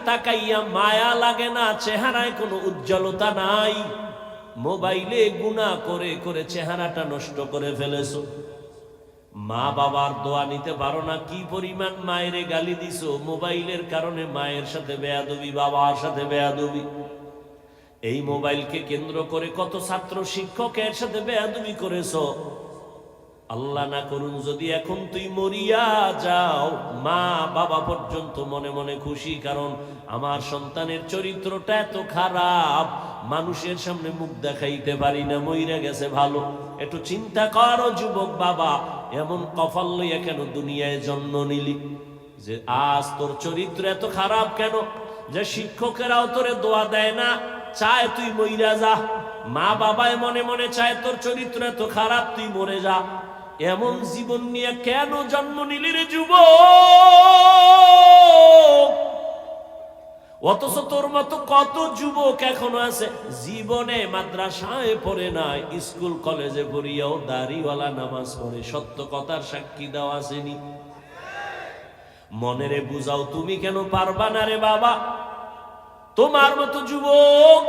তাকাইয়া মায়া লাগে না, চেহারায় কোনো উজ্জ্বলতা নাই। মোবাইলে গুনাহ করে করে চেহারাটা নষ্ট করে ফেলেছো। মা বাবার দোয়া নিতে পারো না, কি পরিমাণ মায়ের গালি দিছো মোবাইলের কারণে। মায়ের সাথে বেয়াদবি, বাবার সাথে বেয়াদবি। এই মোবাইলকে কেন্দ্র করে কত ছাত্র শিক্ষকের সাথে বেয়াদবি করেছো। আল্লাহ না করুন যদি এখন তুই মরিয়া যাও, মা বাবা পর্যন্ত মনে মনে খুশি, কারণ আমার সন্তানের চরিত্রটা এত খারাপ, মানুষের সামনে মুখ দেখাইতে পারি না, মইরা গেছে ভালো। একটু চিন্তা করো যুবক বাবা, এমন কপাল লইয়া কেন দুনিয়ায় জন্ম নিলি যে আজ তোর চরিত্র এত খারাপ কেন? যে শিক্ষকেরাও তোরে দোয়া দেয় না, চায় তুই মইরা যা। মা বাবায় মনে মনে চায় তোর চরিত্র এত খারাপ, তুই মরে যা। এমন জীবন নিয়ে কেন জন্ম নিলি রে যুবক? অথচ তোর মতো কত যুবক এখনো আছে জীবনে মাদ্রাসায় পড়ে নাই, স্কুল কলেজে পড়িয়াও দাড়িওয়ালা নামাজ পড়ে। সত্য কথার সাক্ষী দেওয়া আসেনি? মনেরে বুঝাও, তুমি কেন পারবা না রে বাবা? তোমার মতো যুবক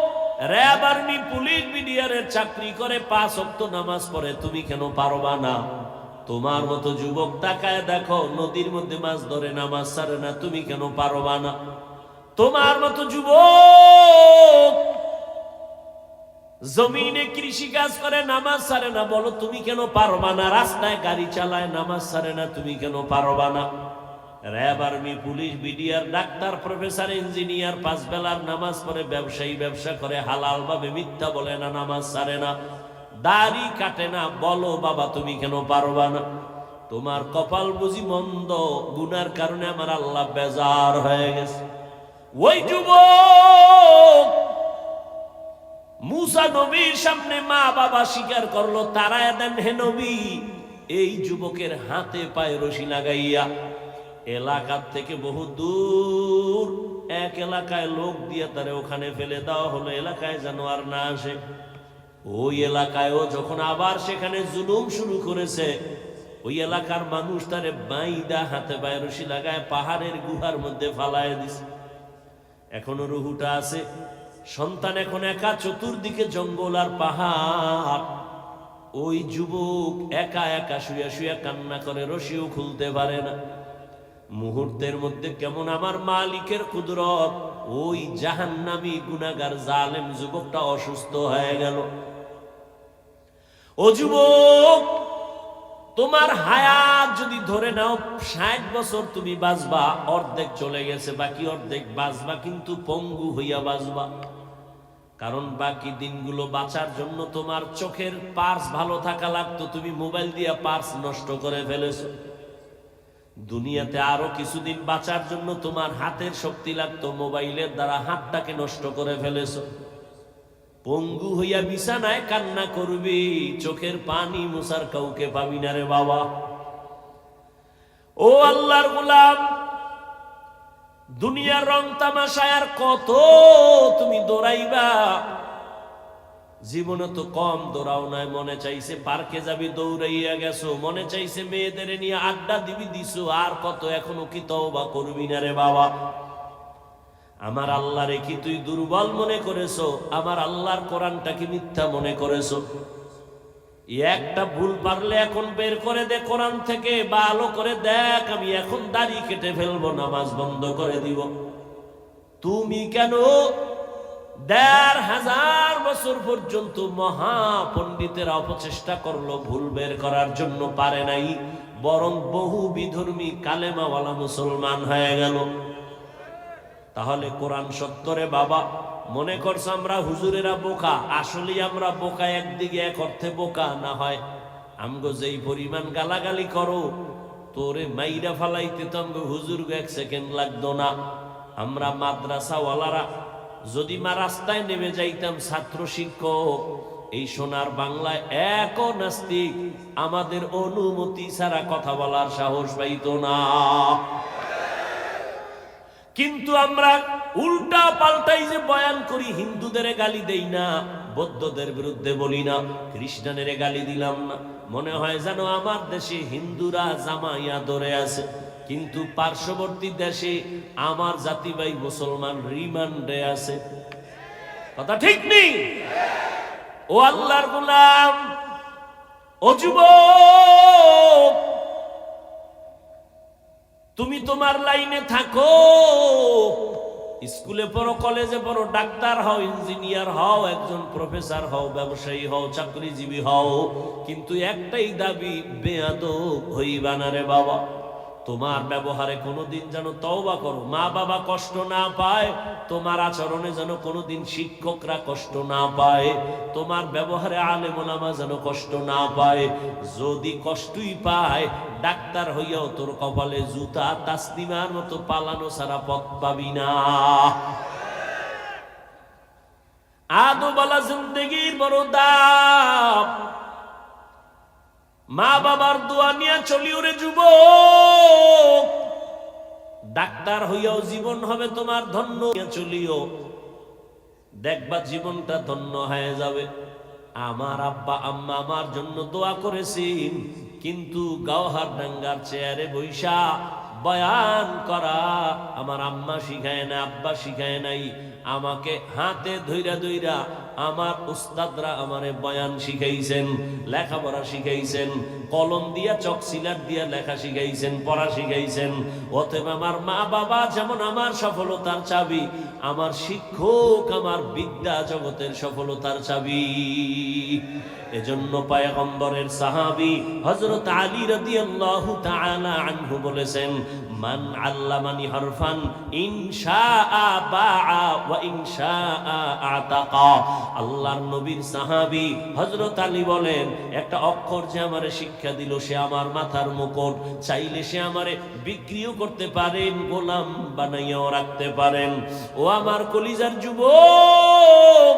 র‍্যাব, আর্মি, পুলিশ, বিডিআরের চাকরি করে, 5 ওয়াক্ত নামাজ পড়ে, তুমি কেন পারবা না? তোমার মতো যুবক তাকায় দেখো, নদীর মধ্যে মাছ ধরে, নামাজ ছাড়ে না, তুমি কেন পারবা না? তোমার মতো যুবক জমিনে কৃষি কাজ করে, নামাজ ছাড়ে না, বলো তুমি কেন পারবা না? রাস্তায় গাড়ি চালায়, নামাজ ছাড়ে না, তুমি কেন পারবা না? RAB, army, police, BDR, doctor, professor, engineer, 5 বেলার নামাজ পড়ে, ব্যবসায়ী, ব্যবসা করে, হালাল ভাবে, মিথ্যা বলে না, নামাজ ছাড়ে না, দাড়ি কাটে না, বলো বাবা তুমি কেন পারবা না? তোমার কপাল বুঝি মন্দ, গুনার কারণে আমার আল্লাহ বেজার হয়ে গেছে। ওই যুবক মুসা নবীর সামনে মা বাবা স্বীকার করলো, তারায় দেন হে নবী। এই যুবকের হাতে পায়ে রশি লাগাইয়া এলাকার থেকে বহু দূর এক এলাকায় লোক দিয়ে তারে ওখানে ফেলে দেওয়া হলো, এলাকায় যেন আর না আসে। ওই এলাকায়ও যখন আবার সেখানে জুলুম শুরু করেছে, ওই এলাকার মানুষ তারে বাইদা হাতে পায়ে রশি লাগায় পাহাড়ের গুহার মধ্যে ফালায় দিছে। এখনো রুহুটা আছে। সন্তান এখন একা, চতুর্দিকে জঙ্গল আর পাহাড়। ওই যুবক একা একা শুয়ে শুয়ে কান্না করে, রশিও খুলতে পারে না। মুহূর্তের মধ্যে কেমন আমার মালিকের কুদরত, ওই জাহান্নামী গুনাহগার জালেম যুবকটা অসুস্থ হয়ে গেল। ও যুবক, তোমার হায়াত যদি ধরে নাও 60 বছর তুমি বাঁচবা, অর্ধেক চলে গেছে, বাকি অর্ধেক বাঁচবা, কিন্তু পঙ্গু হইয়া বাঁচবা। কারণ বাকি দিনগুলো বাঁচার জন্য তোমার চোখের পার্স ভালো থাকা লাগতো, তুমি মোবাইল দিয়ে পার্স নষ্ট করে ফেলেছো। দুনিয়াতে আরো কিছুদিন বাঁচার জন্য তোমার হাতের শক্তি লাগতো, মোবাইলের দ্বারা হাতটাকে নষ্ট করে ফেলেছো। পঙ্গু হইয়া বিছানায় কান্না করবি, চোখের পানি মুছার কাউকে পাবি না রে বাবা। ও আল্লাহর গোলাম, দুনিয়ার রং তামাশায় আর কত তুমি দৌড়াইবা? জীবনে তো কম দৌড়াও নাই। মনে চাইছে পার্কে যাবি, দৌড়াইয়া গেছো। মনে চাইছে মেয়েদের নিয়ে আড্ডা দিবি, দিছো। আর কত? এখনো কি তওবা করবি না রে বাবা? আমার আল্লাহরে কি তুই দুর্বল মনে করেছো? আমার আল্লাহর কোরআনটা কি মিথ্যা মনে করেছো? একটা ভুল পারলে এখন বের করে দে কোরআন থেকে, ভালো করে দেখ, আমি এখন দাড়ি কেটে ফেলবো, নামাজ বন্ধ করে দিব। তুমি কেন ১৫০০ বছর পর্যন্ত মহা পণ্ডিতেরা অপচেষ্টা করলো ভুল বের করার জন্য, পারে নাই, বরং বহু বিধর্মী কালেমাওয়ালা মুসলমান হয়ে গেল। তাহলে কোরআন সত্তরে বাবা মনে করছে আমরা হুজুরেরা বোকা? আসলে আমরা বোকা, একদিকে এক অর্থে বোকা না হয় আমগো যেই পরিমাণ গালাগালি করো, তোরে মাইরা ফালাইতে তো আমগো হুজুর 1 সেকেন্ড লাগতো না। আমরা মাদ্রাসাওয়ালারা যদি রাস্তায় নেমে যাইতাম, ছাত্র শিক্ষক, এই সোনার বাংলায় এক নাস্তিক আমাদের অনুমতি ছাড়া কথা বলার সাহস পাইতো না। কিন্তু আমরা উল্টা পাল্টাই যে বয়ান করি, হিন্দুদের গালি দেই না, বৌদ্ধদের বিরুদ্ধে বলি না, খ্রিস্টানের গালি দিলাম না। মনে হয় যেন আমার দেশে হিন্দুরা জামাইয়া ধরে আছে। কিন্তু পার্শ্ববর্তী দেশে আমার জাতি ভাই মুসলমান রিমান্ডে আছে। কথা ঠিক নেই? ও আল্লাহর গোলাম, ও যুবক, তুমি তোমার লাইনে থাকো, স্কুলে পড়ো, কলেজে পড়ো, ডাক্তার হও, ইঞ্জিনিয়ার হও, একজন প্রফেসর হও, ব্যবসায়ী হও, চাকরিজীবী হও, কিন্তু একটাই দাবি, বেয়াদব হইবা না রে বাবা। তোমার ব্যবহারে কোনোদিন যেন তওবা করো, মা বাবা কষ্ট না পায়, তোমার আচরণে যেন কোনোদিন শিক্ষকরা কষ্ট না পায়, তোমার ব্যবহারে আলেম ওলামা যেন কষ্ট না পায়। যদি কষ্টই পায়, ডাক্তার হইয়াও তোর কপালে জুতা, তাসলিমার মতো পালানো ছাড়া পথ পাবি না। আদোবালা জিন্দেগির বড় দাম। মা বাবার দোয়া নিয়ে চলিও রে যুবক। ডাক্তার হইয়াও জীবন হবে তোমার ধন্য, চলিও, দেখবা জীবনটা ধন্য হয়ে যাবে। আমার আব্বা আম্মা আমার জন্য দোয়া করেছেন, কিন্তু গাওহারডাঙ্গার চেয়ারে বৈশা বয়ান করা আমার আম্মা শিখায় না, আব্বা শিখায় নাই। আমাকে হাতে ধইরা ধইরা আমার উস্তাদরা আমারে বয়ান শিখাইছেন, লেখাপড়া শিখাইছেন, কলম দিয়া চক সিলার দিয়া লেখা শিখাইছেন, পড়া শিখাইছেন। অতএব আমার মা বাবা যেমন আমার সফলতার চাবি, আমার শিক্ষক আমার বিদ্যা জগতের সফলতার চাবি। এজন্য পয়গম্বরের সাহাবী হযরত আলী রাদিয়াল্লাহু তাআলা আনহু বলেছেন, মান আল্লামানি হরফান ইনশাআ বাআ ওয়া ইনশাআ আতাকা। আল্লাহর নবীর সাহাবী হযরত আলী বলেন, একটা অক্ষর যে আমারে শিক্ষা দিল, সে আমার মাথার মুকুট, চাইলে সে আমারে বিক্রিও করতে পারেন, গোলাম বানাইয়াও রাখতে পারেন। ও আমার কলিজার যুবক,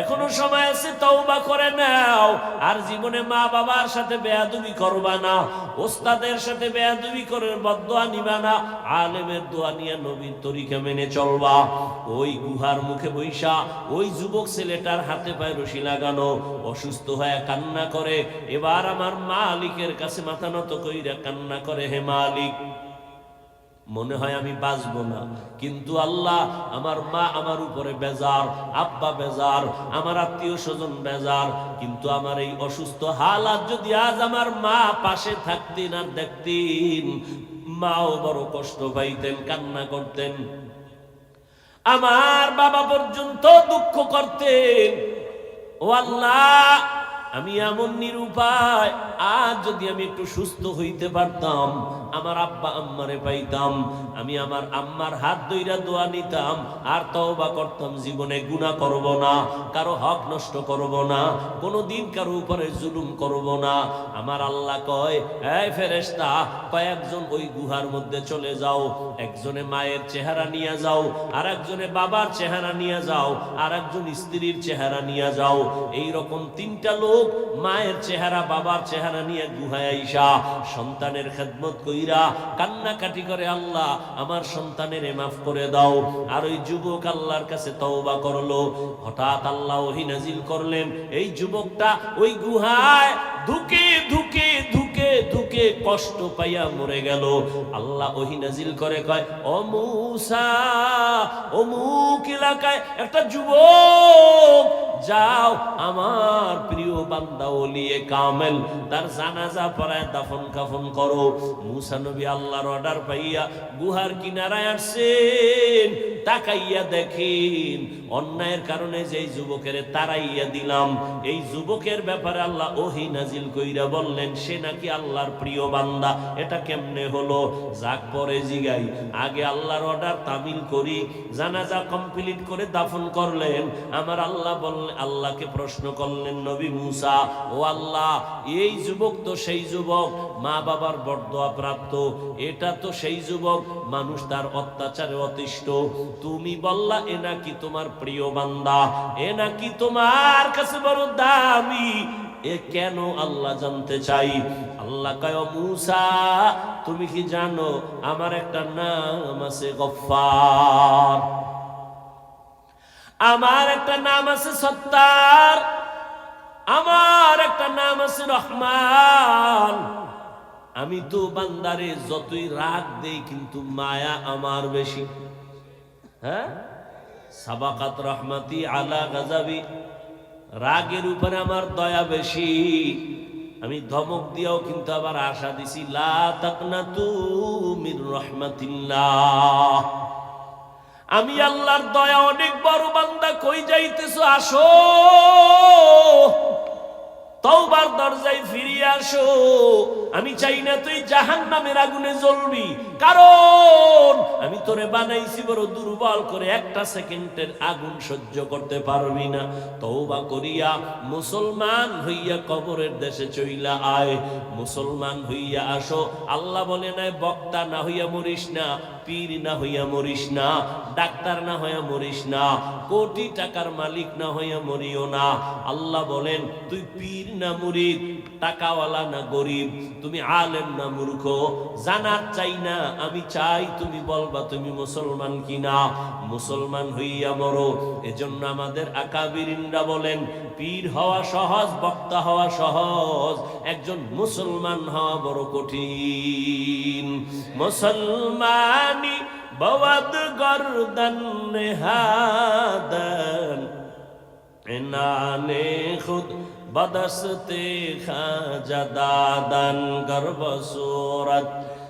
এখনো সময় আছে, তওবা করে নাও। আর জীবনে মা বাবার সাথে বেয়াদবি করবা না, ওস্তাদের সাথে বেয়াদবি করে বদদোয়া নিবা না, আলেমের দোয়া নিয়ে নবীর তরিকা মেনে চলবা। ওই গুহার মুখে বৈশা ওই যুবক ছেলেটার হাতে পায়ে রশি লাগানো, অসুস্থ হয়ে কান্না করে, এবার আমার মালিকের কাছে মাথা নত কইরা কান্না করে, হে মালিক, মনে হয় আমি বাঁচবো না, কিন্তু আল্লাহ আমার মা আমার উপরে বেজার, আব্বা বেজার, আমার আত্মীয় স্বজন বেজার, কিন্তু আমার এই অসুস্থ হালাত যদি আজ আমার মা পাশে থাকতেন আর দেখতেন, মাও বড় কষ্ট পাইতেন, কান্না করতেন, আমার বাবা পর্যন্ত দুঃখ করতেন। ও আল্লাহ, আমি এমন নিরুপায়, আজ যদি আমি একটু সুস্থ হইতে পারতাম, আমার আব্বা আম্মারে পাইতাম, আমি আমার আম্মার হাত ধইরা দোয়া নিতাম, আর তওবা করতাম, জীবনে গুনাহ করব না, কারো হক নষ্ট করব না, কোনোদিন কারো উপরে জুলুম করব না। আমার আল্লাহ কয়, এই ফেরেশতা, কয়েকজন ওই গুহার মধ্যে চলে যাও, একজনে মায়ের চেহারা নিয়ে যাও, আর একজনে বাবার চেহারা নিয়ে যাও, আর একজন স্ত্রীর চেহারা নিয়ে যাও। এই রকম তিনটা লোক মায়ের চেহারা বাবার চেহারা নিয়ে গুহায় আইসা সন্তানের খেদমত কইরা কান্নাকাটি করে, আল্লাহ আমার সন্তানের মাফ করে দাও। আর ওই যুবক আল্লাহর কাছে তওবা করলো। হঠাৎ আল্লাহ ওহী নাজিল করলেন, এই যুবকটা ওই গুহায় ধুকে ধুকে ধুকে ধুকে কষ্ট পাইয়া মরে গেল। আল্লাহ ওহী নাজিল করে কয়, ও মূসা, অমুক এলাকায় একটা যুবক, যাও আমার প্রিয় বান্দা ওলিয়ে কামেল, তার জানাজা পড়ায় দাফন কাফন করো। মূসা নবী আল্লাহর অর্ডার পাইয়া গুহার কিনারায় আসছেন, তাকাইয়া দেখেন অন্যায়ের কারণে যেই যুবকের তারাইয়া দিলাম, এই যুবকের ব্যাপারে আল্লাহ ওহী নাজিল কইরা বললেন, সে নাকি আল্লাহর প্রিয় বান্দা। এটা কেমনে হলো? যাক পরে জিগাই, আগে আল্লাহর অর্ডার তামিল করি, জানাজা কমপ্লিট করে দাফন করলেন। আমার আল্লাহ বললেন, আল্লাহকে প্রশ্ন করলেন নবী মূসা, ও আল্লাহ, এই যুবক তো সেই যুবক মা বাবার বরদোয়া প্রাপ্ত, এটা তো সেই যুবক মানুষ তার অত্যাচারে অতিষ্ঠ, তুমি বললা এ নাকি তোমার প্রিয় বান্দা, এ নাকি তোমার কাছে বড় দামি, এ কেন আল্লাহ জানতে চাই। আল্লাহ কয়, মূসা তুমি কি জানো আমার একটা নাম আছে গফফার, আমার একটা নাম আছে সত্তার, আমার একটা নাম আছে রহমান, আমি তো বান্দারে যতই রাগ দেই কিন্তু মায়া আমার বেশি। হ্যাঁ, সাবাকাত রহমাতি আলা গাজাবি, রাগের উপরে আমার দয়া বেশি। আমি ধমক দিয়াও কিন্তু আবার আশা দিছি, লা তাকনাতু মির রহমাতিল্লাহ। আমি আল্লাহর দয়া অনেক বড়, বান্দা কই যাইতেছো, আসো তওবার দরজায় ফিরিয়ে আসো। আমি চাই না তুই জাহান্নামের আগুনে জ্বলবি, কারণ আমি তোরে বানাইছি বড় দুর্বল করে, একটা সেকেন্ডের আগুন সহ্য করতে পারবি না। তওবা করিয়া মুসলমান হইয়া কবরের দেশে চইলা আয়, মুসলমান হইয়া আসো। আল্লাহ বলে নাই বক্তা না হইয়া মরিস না, পীর না হইয়া মরিস না, ডাক্তার না হইয়া মরিস না, কোটি টাকার মালিক না হইয়া মরিও না। আল্লাহ বলেন তুই পীর না মুরিদ, টাকাওয়ালা না গরিব, তুমি আলেম না মূর্খ, জানার চাই না, আমি চাই তুমি বলবা তুমি মুসলমান কিনা। মুসলমান হইয়া মরো। এজন্য আমাদের আকাবিরিনরা বলেন পীর হওয়া সহজ, বক্তা হওয়া সহজ, একজন মুসলমান হওয়া বড় কঠিন। মুসলমানি বওয়াদ গর্দন নেহাদন, ইনানে খুদ বদস্তে খাজা দাদন, গর্ব সুরত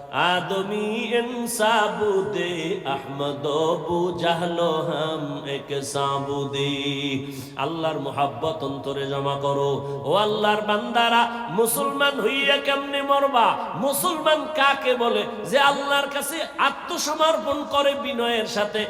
आदमी इंसाबुदे अहमदो बु জাহলো হাম এক সাবুদে। আল্লাহর মোহাব্বত অন্তরে জমা করো। ও আল্লাহর বান্দারা, মুসলমান হইয়া কেমনে মরবা? মুসলমান কাকে বলে? যে আল্লাহর কাছে আত্মসমর্পণ করে বিনয়ের সাথে।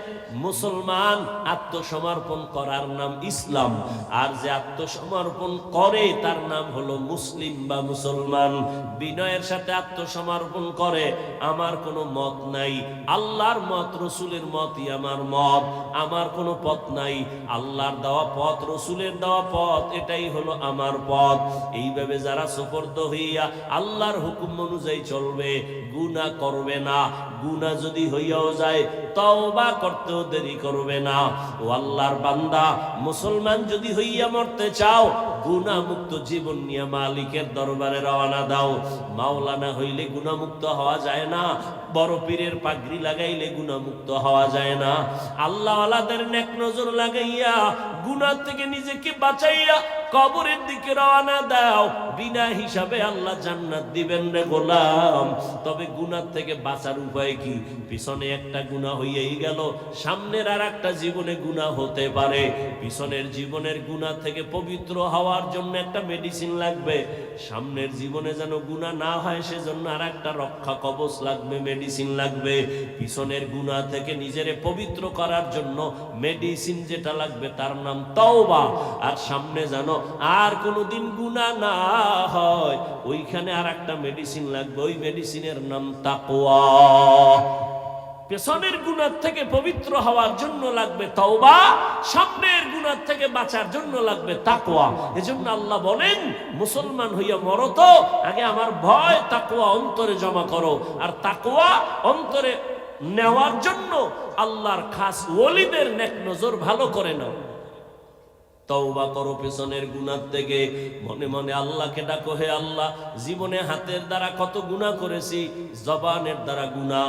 মুসলমান আত্মসমর্পণ করার নাম ইসলাম, আর যে আত্মসমর্পণ করে তার নাম হলো মুসলিম বা মুসলমান। বিনয়ের সাথে আত্মসমর্পণ করে, আমার কোনো মত নাই, আল্লাহর মত রসুলের মতই আমার মত, আমার কোনো পথ নাই, আল্লাহর দেওয়া পথ রসুলের দেওয়া পথ এটাই হলো আমার পথ। এইভাবে যারা সুপর্দ হইয়া আল্লাহর হুকুম অনুযায়ী চলবে, গুনাহ করবে না, গুনাহ যদি হইয়াও যায় তওবা করতেও দেরি করবে না। ও আল্লাহর বান্দা, মুসলমান যদি হইয়া মরতে চাও, গুনাহ মুক্ত জীবন নিয়ে মালিকের দরবারে রওনা দাও। মাওলানা হইলে গুনাহ মুক্ত হওয়া যায় না, বড় পীরের পাগড়ি লাগাইলে গুনাহ মুক্ত হওয়া যায় না। আল্লাহ ওয়ালাদের নেক নজর লাগাইয়া গুনাহ থেকে নিজেকে বাঁচাইয়া কবরের দিকে রওনা দাও। বিনা হিসাবে আল্লাহ জান্নাত দিবেন রে গোলাম। তবে গুনাহ থেকে বাঁচার উপায় কি? পিছনে একটা গুনাহ হইয়াই গেল, সামনের আর একটা জীবনে গুনাহ হতে পারে। পিছনের জীবনের গুনাহ থেকে পবিত্র হওয়ার জন্য একটা মেডিসিন লাগবে, সামনের জীবনে যেন গুনাহ না হয় সেজন্য আর একটা রক্ষা কবচ লাগবে, মেডিসিন লাগবে। পিছনের গুনাহ থেকে নিজেরে পবিত্র করার জন্য মেডিসিন যেটা লাগবে তার নাম তওবা। আর সামনে যেন আর কোনোদিন গুনাহ না হয়, ওইখানে আর একটা মেডিসিন লাগবে, ওই মেডিসিনের নাম তাকওয়া। পেছনের গুনাহ থেকে পবিত্র হওয়ার জন্য লাগবে তওবা, সামনের গুনাহ থেকে বাঁচার জন্য লাগবে তাকওয়া। এজন্য আল্লাহ বলেন মুসলমান হইয়া মরো তো আগে আমার ভয় তাকওয়া অন্তরে জমা করো। আর তাকওয়া অন্তরে নেওয়ার জন্য আল্লাহর খাস ওলিদের নেক নজর ভালো করে নাও। তওবা করো পেছনের গুনাহ থেকে, মনে মনে আল্লাহকে ডাকো, হে আল্লাহ, জীবনে হাতের দ্বারা কত গুনাহ করেছি, জবানের দ্বারা গুনাহ,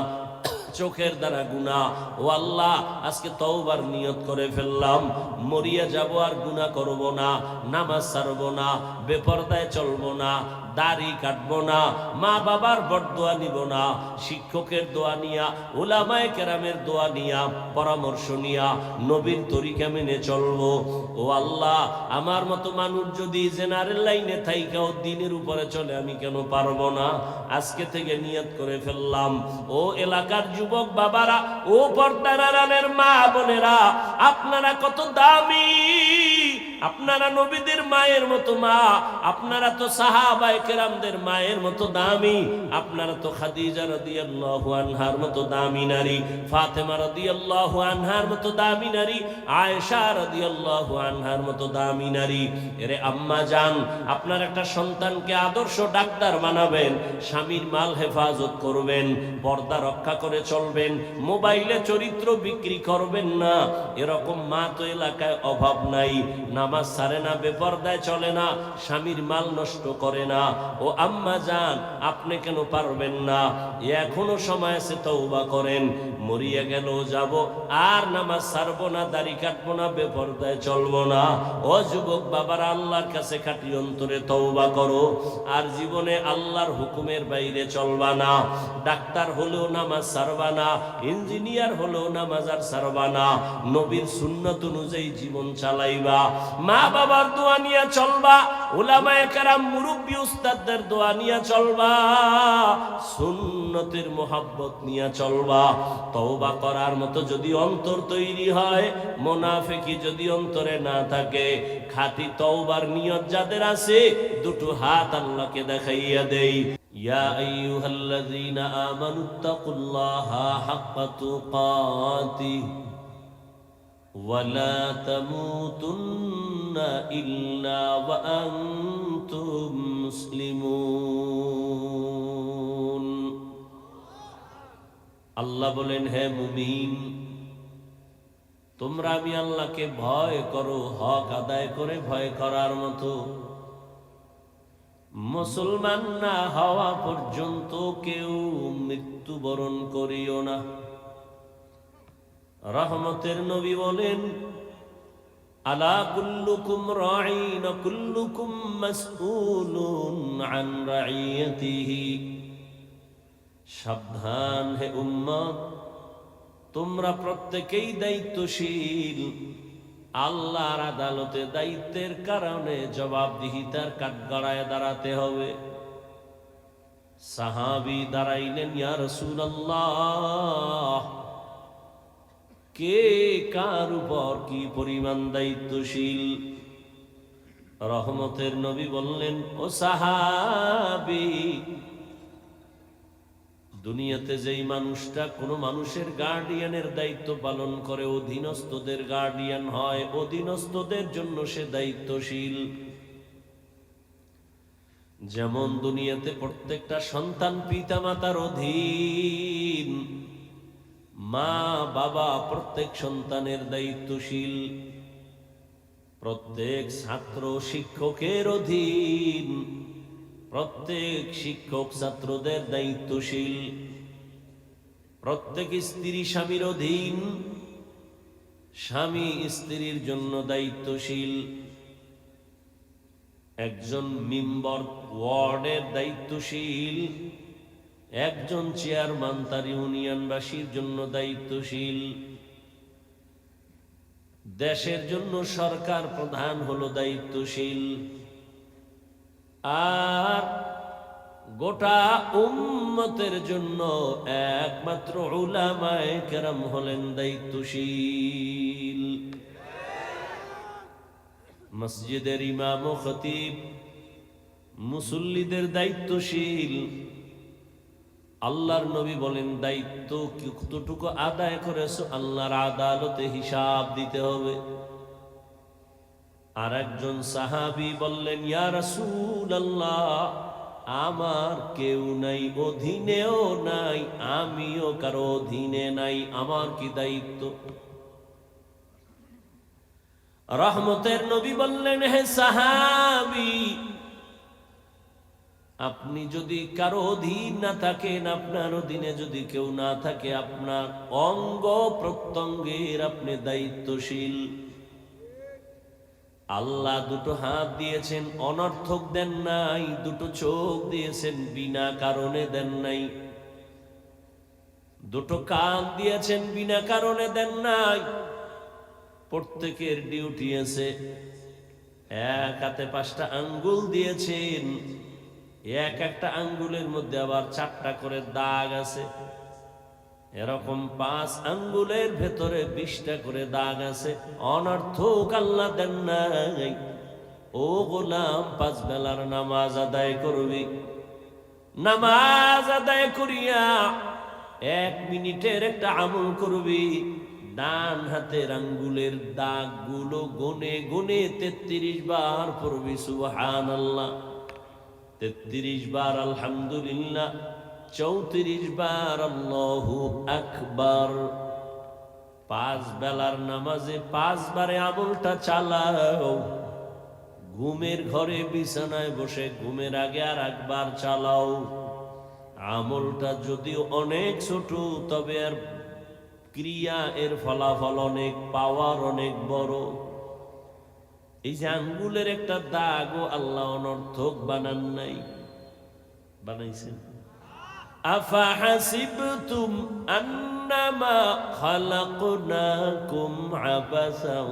চোখের দ্বারা গুনাহ। ও আল্লাহ, আজকে তওবার নিয়ত করে ফেললাম, মরিয়া যাব আর গুনাহ করব না, নামাজ ছাড়ব না, বেপরদায় চলব না, দাড়ি কাটবো না, মা বাবার বরদোয়া নিব না, শিক্ষকের দোয়া নিয়া, উলামায়ে কেরামের দোয়া নিয়া, পরামর্শ নিয়া নবীর তরিকা মেনে চলবো। ও আল্লাহ, আমার মতো মানুষ যদি জেনারেল লাইনে থাইকাও দ্বীনের উপরে চলে, আমি কেন পারবো না? আজকে থেকে নিয়ত করে ফেললাম। ও এলাকার যুবক বাবারা, ও পর্দার আড়ালের মা বোনেরা, আপনারা কত দামি, আপনারা নবীদের মায়ের মতো মা, আপনারা তো সাহাবায়ে কেরামদের মায়ের মতো দামি, আপনারা তো খাদিজা রাদিয়াল্লাহু আনহার মতো দামি নারী, ফাতেমা রাদিয়াল্লাহু আনহার মতো দামি নারী, আয়েশা রাদিয়াল্লাহু আনহার মতো দামি নারী। এরে আম্মা জান, আপনার একটা সন্তানকে আদর্শ ডাক্তার বানাবেন, স্বামীর মাল হেফাজত করবেন, পর্দা রক্ষা করে চলবেন, মোবাইলে চরিত্র বিক্রি করবেন না। এরকম মা তো এলাকায় অভাব নাই। নামাজ ছাড়ে না, বেপরদায় চলে না, স্বামীর মাল নষ্ট করে না, ও আম্মা জান আপনি কেন পারবেন না? এখনো সময় আছে, তওবা করেন। মরিয়া গেল যাব, আর নামাজ ছাড়বো না, দাড়ি কাটবো না, বেপরদায় চলবো না। ও যুবক বাবারা, আল্লাহর কাছে খাঁটি অন্তরে তওবা করো, আর জীবনে আল্লাহর হুকুমের বাইরে চলবা না। ডাক্তার হলেও নামাজ ছাড়বা না, ইঞ্জিনিয়ার হলেও নামাজ আর ছাড়বা না। নবীর সুন্নাত অনুযায়ী জীবন চালাইবা, মা বাবার দোয়া নিয়ে চলবা, উলামায়ে কেরাম মুরব্বি উস্তাদদের দোয়া নিয়ে চলবা, সুন্নতের মোহাব্বত নিয়ে চলবা। তওবা করার মতো যদি অন্তর তৈরি হয়, মুনাফিকি যদি অন্তরে না থাকে, খাঁটি তওবার নিয়ত যাদের আছে, দুটো হাত আল্লাহকে দেখাইয়া দেই। ইয়া আইয়ুহাল্লাযীনা আমানুত্তাকুল্লাহা হাক্কা তুকাতিহি ওয়া লা তামুতুন্না ইল্লা ওয়া আনতুম মুসলিমুন। আল্লাহ বলেন, হে মুমিন, তোমরা আমি আল্লাহকে ভয় করো, হক আদায় করে ভয় করার মতো। মুসলমান না হওয়া পর্যন্ত কেউ মৃত্যুবরণ করিও না। রহমতের নবী বলেন, আলা কুল্লুকুম রাঈন ওয়া কুল্লুকুম মাসউলুন আন রাঈয়াতিহি। সাবধান হে উম্মত, তোমরা প্রত্যেকেই দায়িত্বশীল। আল্লাহর আদালতে দায়িত্বের কারণে জবাবদিহিতার কাঠগড়ায় দাঁড়াতে হবে। সাহাবী দাঁড়াইলেন, ইয়া রাসূলুল্লাহ, কে কার উপর কি পরিমাণ দায়িত্বশীল? রহমতের নবী বললেন, ও সাহাবী, দুনিয়াতে যেই মানুষটা কোনো মানুষের গার্ডিয়ানের দায়িত্ব পালন করে, অধীনস্থদের গার্ডিয়ান হয়, অধীনস্থদের জন্য সে দায়িত্বশীল। যেমন দুনিয়াতে প্রত্যেকটা সন্তান পিতা মাতার অধীন, মা বাবা প্রত্যেক সন্তানের দায়িত্বশীল, প্রত্যেক ছাত্র শিক্ষকের অধীন, প্রত্যেক শিক্ষক ছাত্রদের দায়িত্বশীল, প্রত্যেক স্ত্রী স্বামীর অধীন, স্বামী স্ত্রীর জন্য দায়িত্বশীল, একজন মেম্বার ওয়ার্ডের দায়িত্বশীল, একজন চেয়ারম্যান তার ইউনিয়নবাসীর জন্য দায়িত্বশীল, দেশের জন্য সরকার প্রধান হলো দায়িত্বশীল, আর গোটা উম্মতের জন্য একমাত্র উলামায়ে কেরাম হলেন দায়িত্বশীল। মসজিদের ইমাম ও খতিব মুসল্লিদের দায়িত্বশীল। আল্লাহর নবী বলেন, দায়িত্ব কতটুকু আদায় করেছো আল্লাহর আদালতে হিসাব দিতে হবে। আর একজন সাহাবী বললেন, ইয়া রাসূলুল্লাহ, আমার কেউ নাই, অধীনেও নাই, আমিও কারো অধীনে নাই, আমার কি দায়িত্ব? রহমতের নবী বললেন, হে সাহাবী, আপনি যদি কারো অধীন না থাকেন, আপনার অধীনে যদি কেউ না থাকে, আপনার অঙ্গ প্রত্যঙ্গের আপনি দায়িত্বশীল। আল্লাহ দুটো হাত দিয়েছেন, অনর্থক দেন নাই, দুটো চোখ দিয়েছেন, বিনা কারণে দেন নাই, দুটো কান দিয়েছেন, বিনা কারণে দেন নাই। প্রত্যেকের ডিউটি আছে। এক হাতে 5টা আঙ্গুল দিয়েছেন, এক একটা আঙ্গুলের মধ্যে আবার 4টা করে দাগ আছে, এরকম 5 আঙ্গুলের ভেতরে 20টা করে দাগ আছে। অনর্থক আল্লাহ দেন নাই। ও গোলাম, 5 বেলার নামাজ আদায় করবি, নামাজ আদায় করিয়া 1 মিনিটের একটা আমল করবি, ডান হাতের আঙ্গুলের দাগগুলো গুনে গুনে 33 বার পড়বি সুবহানাল্লাহ, 33 বার আলহামদুলিল্লাহ, 34 বার আল্লাহু আকবার। 5 বেলার নামাজে 5 বারে আমলটা চালাও। ঘুমের ঘরে বিছানায় বসে ঘুমের আগে আর একবার চালাও। আমলটা যদিও অনেক ছোট, তবে আর ক্রিয়া এর ফলাফল অনেক, পাওয়ার অনেক বড়। এই যে আঙ্গুলের একটা দাগও আল্লাহ অনর্থক বানান নাই, বানাইছেন। আফাহাসিবতুম আন্নামা খালাকনাকুম আবাসান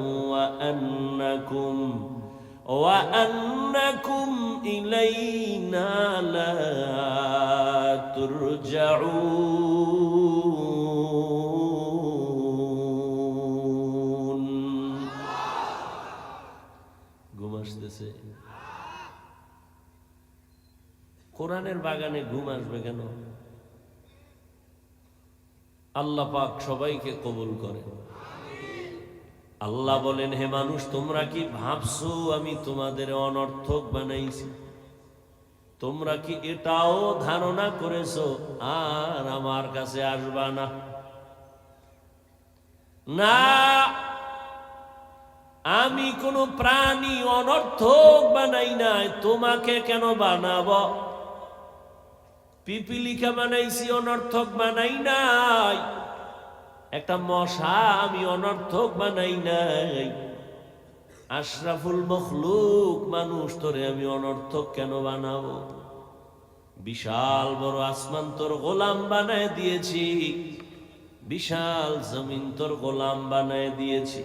ওয়া আন্নাকুম ইলাইনা লা তুরজাউন। ঘুম আসতেছে? কোরআনের বাগানে ঘুম আসবে কেন? আল্লাহ পাক সবাইকে কবুল করে। আল্লাহ বলেন, হে মানুষ, তোমরা কি ভাবছো আমি তোমাদের অনর্থক বানাইছি? তোমরা কি এটাও ধারণা করেছো আর আমার কাছে আসবা না? না, আমি কোনো প্রাণী অনর্থক বানাই নাই। তোমাকে কেন বানাবো? পিপিলিকা বানাইছি, অনর্থক বানাই নাই। একটা মশা আমি অনর্থক বানাই নাই। আশরাফুল মখলুক মানুষ, তোরে আমি অনর্থক কেন বানাবো? বিশাল বড় আসমান তোর গোলাম বানায় দিয়েছি, বিশাল জমিন তোর গোলাম বানায় দিয়েছি।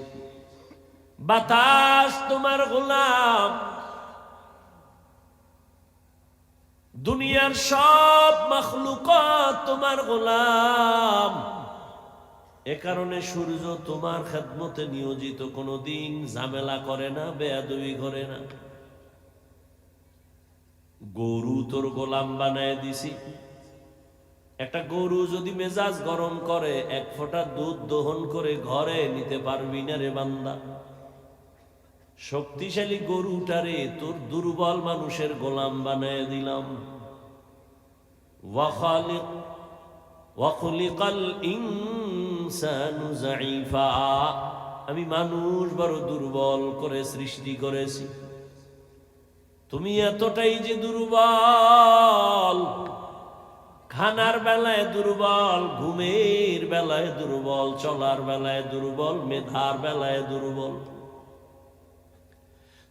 বাতাস তোমার গোলাম, দুনিয়ার সব মখলুকাত তোমার গোলাম। এ কারণে সূর্য তোমার খেদমতে নিয়োজিত, কোনোদিন ঝামেলা করে না, বেয়াদবি করে না। গরু তোর গোলাম বানায় দিছি। একটা গরু যদি মেজাজ গরম করে, এক ফোঁটা দুধ দহন করে ঘরে নিতে পারবি না রে বান্দা। শক্তিশালী গরুটারে তোর দুর্বল মানুষের গোলাম বানায় দিলাম। ওয়াখলিকাল ইনসানু যায়ীফা, আমি মানুষ বড় দুর্বল করে সৃষ্টি করেছি। তুমি এতটাই যে দুর্বল, খানার বেলায় দুর্বল, ঘুমের বেলায় দুর্বল, চলার বেলায় দুর্বল, মেধার বেলায় দুর্বল।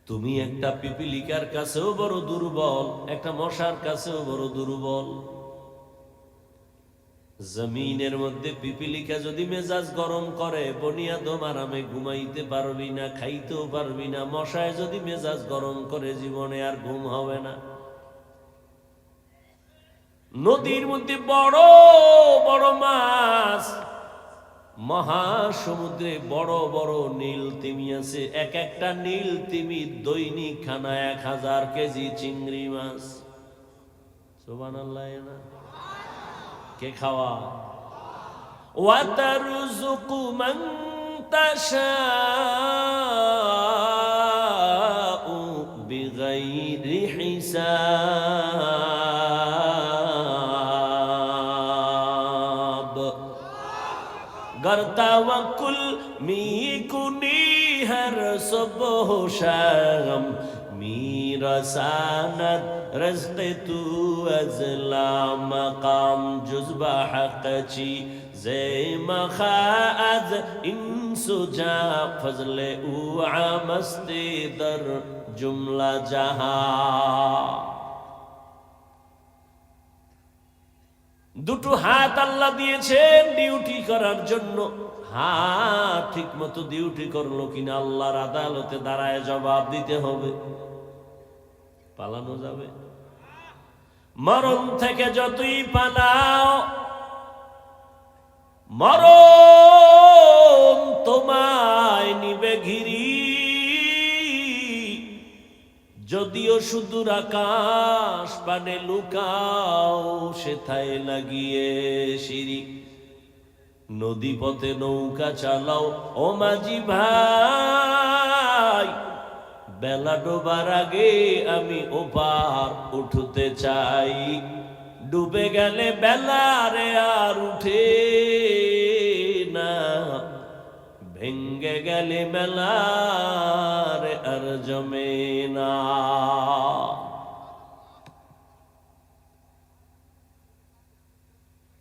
তুমি একটা পিপিলিকার কাছেও বড় দুর্বল, একটা মশার কাছেও বড় দুর্বল। জমিনের মধ্যে পিপিলিকা যদি মেজাজ গরম করে, বনিয়াদম আরামে ঘুমাইতে পারবি না, খাইতেও পারবি না। মশায় যদি মেজাজ গরম করে, জীবনে আর ঘুম হবে না। নদীর মধ্যে বড় বড় মাছ, মহাসমুদ্রে বড় বড় নীল তিমি আছে। এক একটা নীল তিমি দৈনিক খানা 1000 কেজি চিংড়ি মাছ। সুবহানাল্লাহ। না কে খাওয়া? ওয়াতারযুকু মান তাশাউ বিগাইরি হিসাব। गर तवक्कुल मी कुनी हर सुबह शाम, मीरा सानत रज़्क़ तू अज़ला मकाम जुज़्बा हक़ची ज़े मखाअज़ इंसुजा फज़ले उ आमस्ते दर जुमला जहां। দুটো হাত আল্লাহ দিয়েছেন ডিউটি করার জন্য। হাত ঠিক মতো ডিউটি করলো কিনা আল্লাহর আদালতে দাঁড়ায় জবাব দিতে হবে। পালানো যাবে? মরণ থেকে যতই পালাও, মরণ তোমায় নিবে ঘিরি। যদিও সুদূর আকাশ পানে লুকাও, সেথায় লাগিয়ে সিঁড়ি। নদী পথে নৌকা চালাও ও মাঝি ভাই, বেলা ডোবার আগে আমি ওপার উঠতে চাই। ডুবে গেলে বেলা রে আর উঠে না, ভেঙ্গে ভুইলে গেলে মেলার আর জমে না।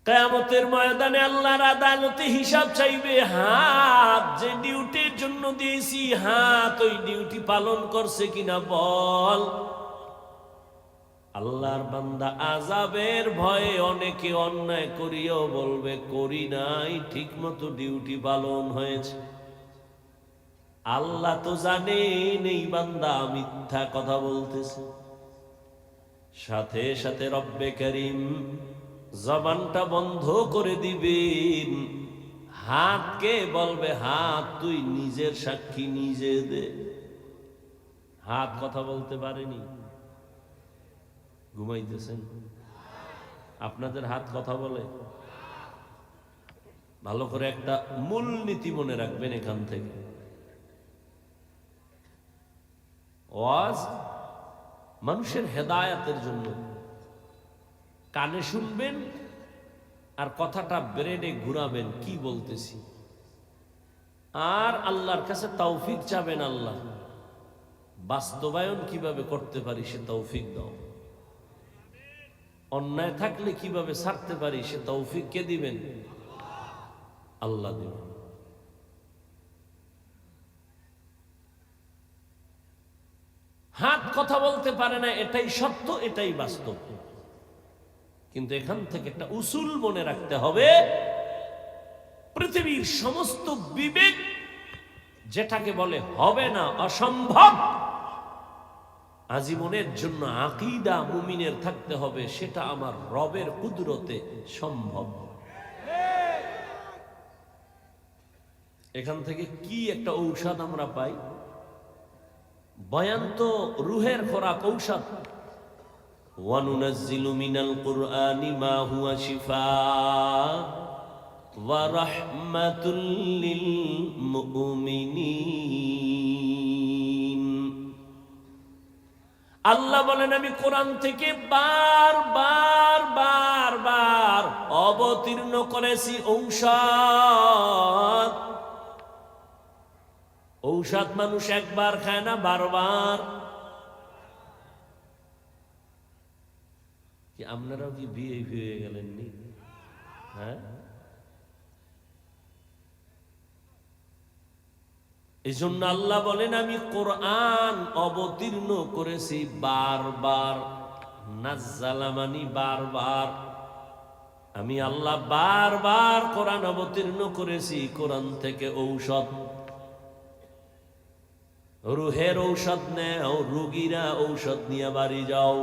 কিয়ামতের ময়দানে আল্লাহর আদালতে হিসাব চাইবে। হাত যে ডিউটির জন্য দিয়েছি, হাত ওই ডিউটি পালন করছে কিনা বল। আল্লাহর বান্দা আযাবের ভয়ে অনেকে অন্যায় করিও বলবে করি নাই, ঠিক মতো ডিউটি পালন হয়েছে। আল্লাহ তো জানেন এই বান্দা মিথ্যা কথা বলতেছে। সাথে সাথে রব্বে করিম জবানটা বন্ধ করে দিবেন। হাতকে বলবে, হাত তুই নিজের সাক্ষী নিজে দে। হাত কথা বলতে পারেনি। ঘুমাইতেছেন? আপনাদের হাত কথা বলে? ভালো করে একটা মূল নীতি মনে রাখবেন এখান থেকে। ওয়াজ মানুষের হেদায়েতের জন্য। কানে শুনবেন আর কথাটা ব্রেনে ঘুরাবেন কি বলতেছি, আর আল্লাহর কাছে তৌফিক চাবেন। আল্লাহ বাস্তবায়ন কিভাবে করতে পারি সে তৌফিক দাও। অন্যায় থাকলে কিভাবে ছাড়তে পারি সে তৌফিক কে দিবেন? আল্লাহ দিবেন। হাত কথা বলতে পারে না, এটাই সত্য, এটাই বাস্তব। কিন্তু এখান থেকে একটা উসুল মনে রাখতে হবে। পৃথিবীর সমস্ত বিবেক যেটাকে বলে হবে না, অসম্ভব, আজীবনের জন্য আকীদা মুমিনের থাকতে হবে সেটা আমার রবের কুদরতে সম্ভব। এখান থেকে কি একটা ঔষধ আমরা পাই। বয়ান তো রুহের খোরাক, ঔষধ। ওয়ানুনাজ্জিলু মিনাল কুরআনি মা হুয়া শিফাআ ওয়া রাহমাতুল লিল মুমিনিন। আল্লাহ বলেন আমি কোরআন থেকে বার অবতীর্ণ করেছি ঔষধ। ঔষধ মানুষ একবার খায় না, বারবার। কি আপনারাও কি বিয়ে হয়ে গেলেন নি? হ্যাঁ, এই জন্য আল্লাহ বলেন আমি কোরআন অবতীর্ণ করেছি বারবার। নাজ্জালা মানি বারবার। আমি আল্লাহ বারবার কোরআন অবতীর্ণ করেছি। কোরআন থেকে ঔষধ, রুহের ঔষধ নেও, রোগীরা ঔষধ নিয়ে বাড়ি যাও।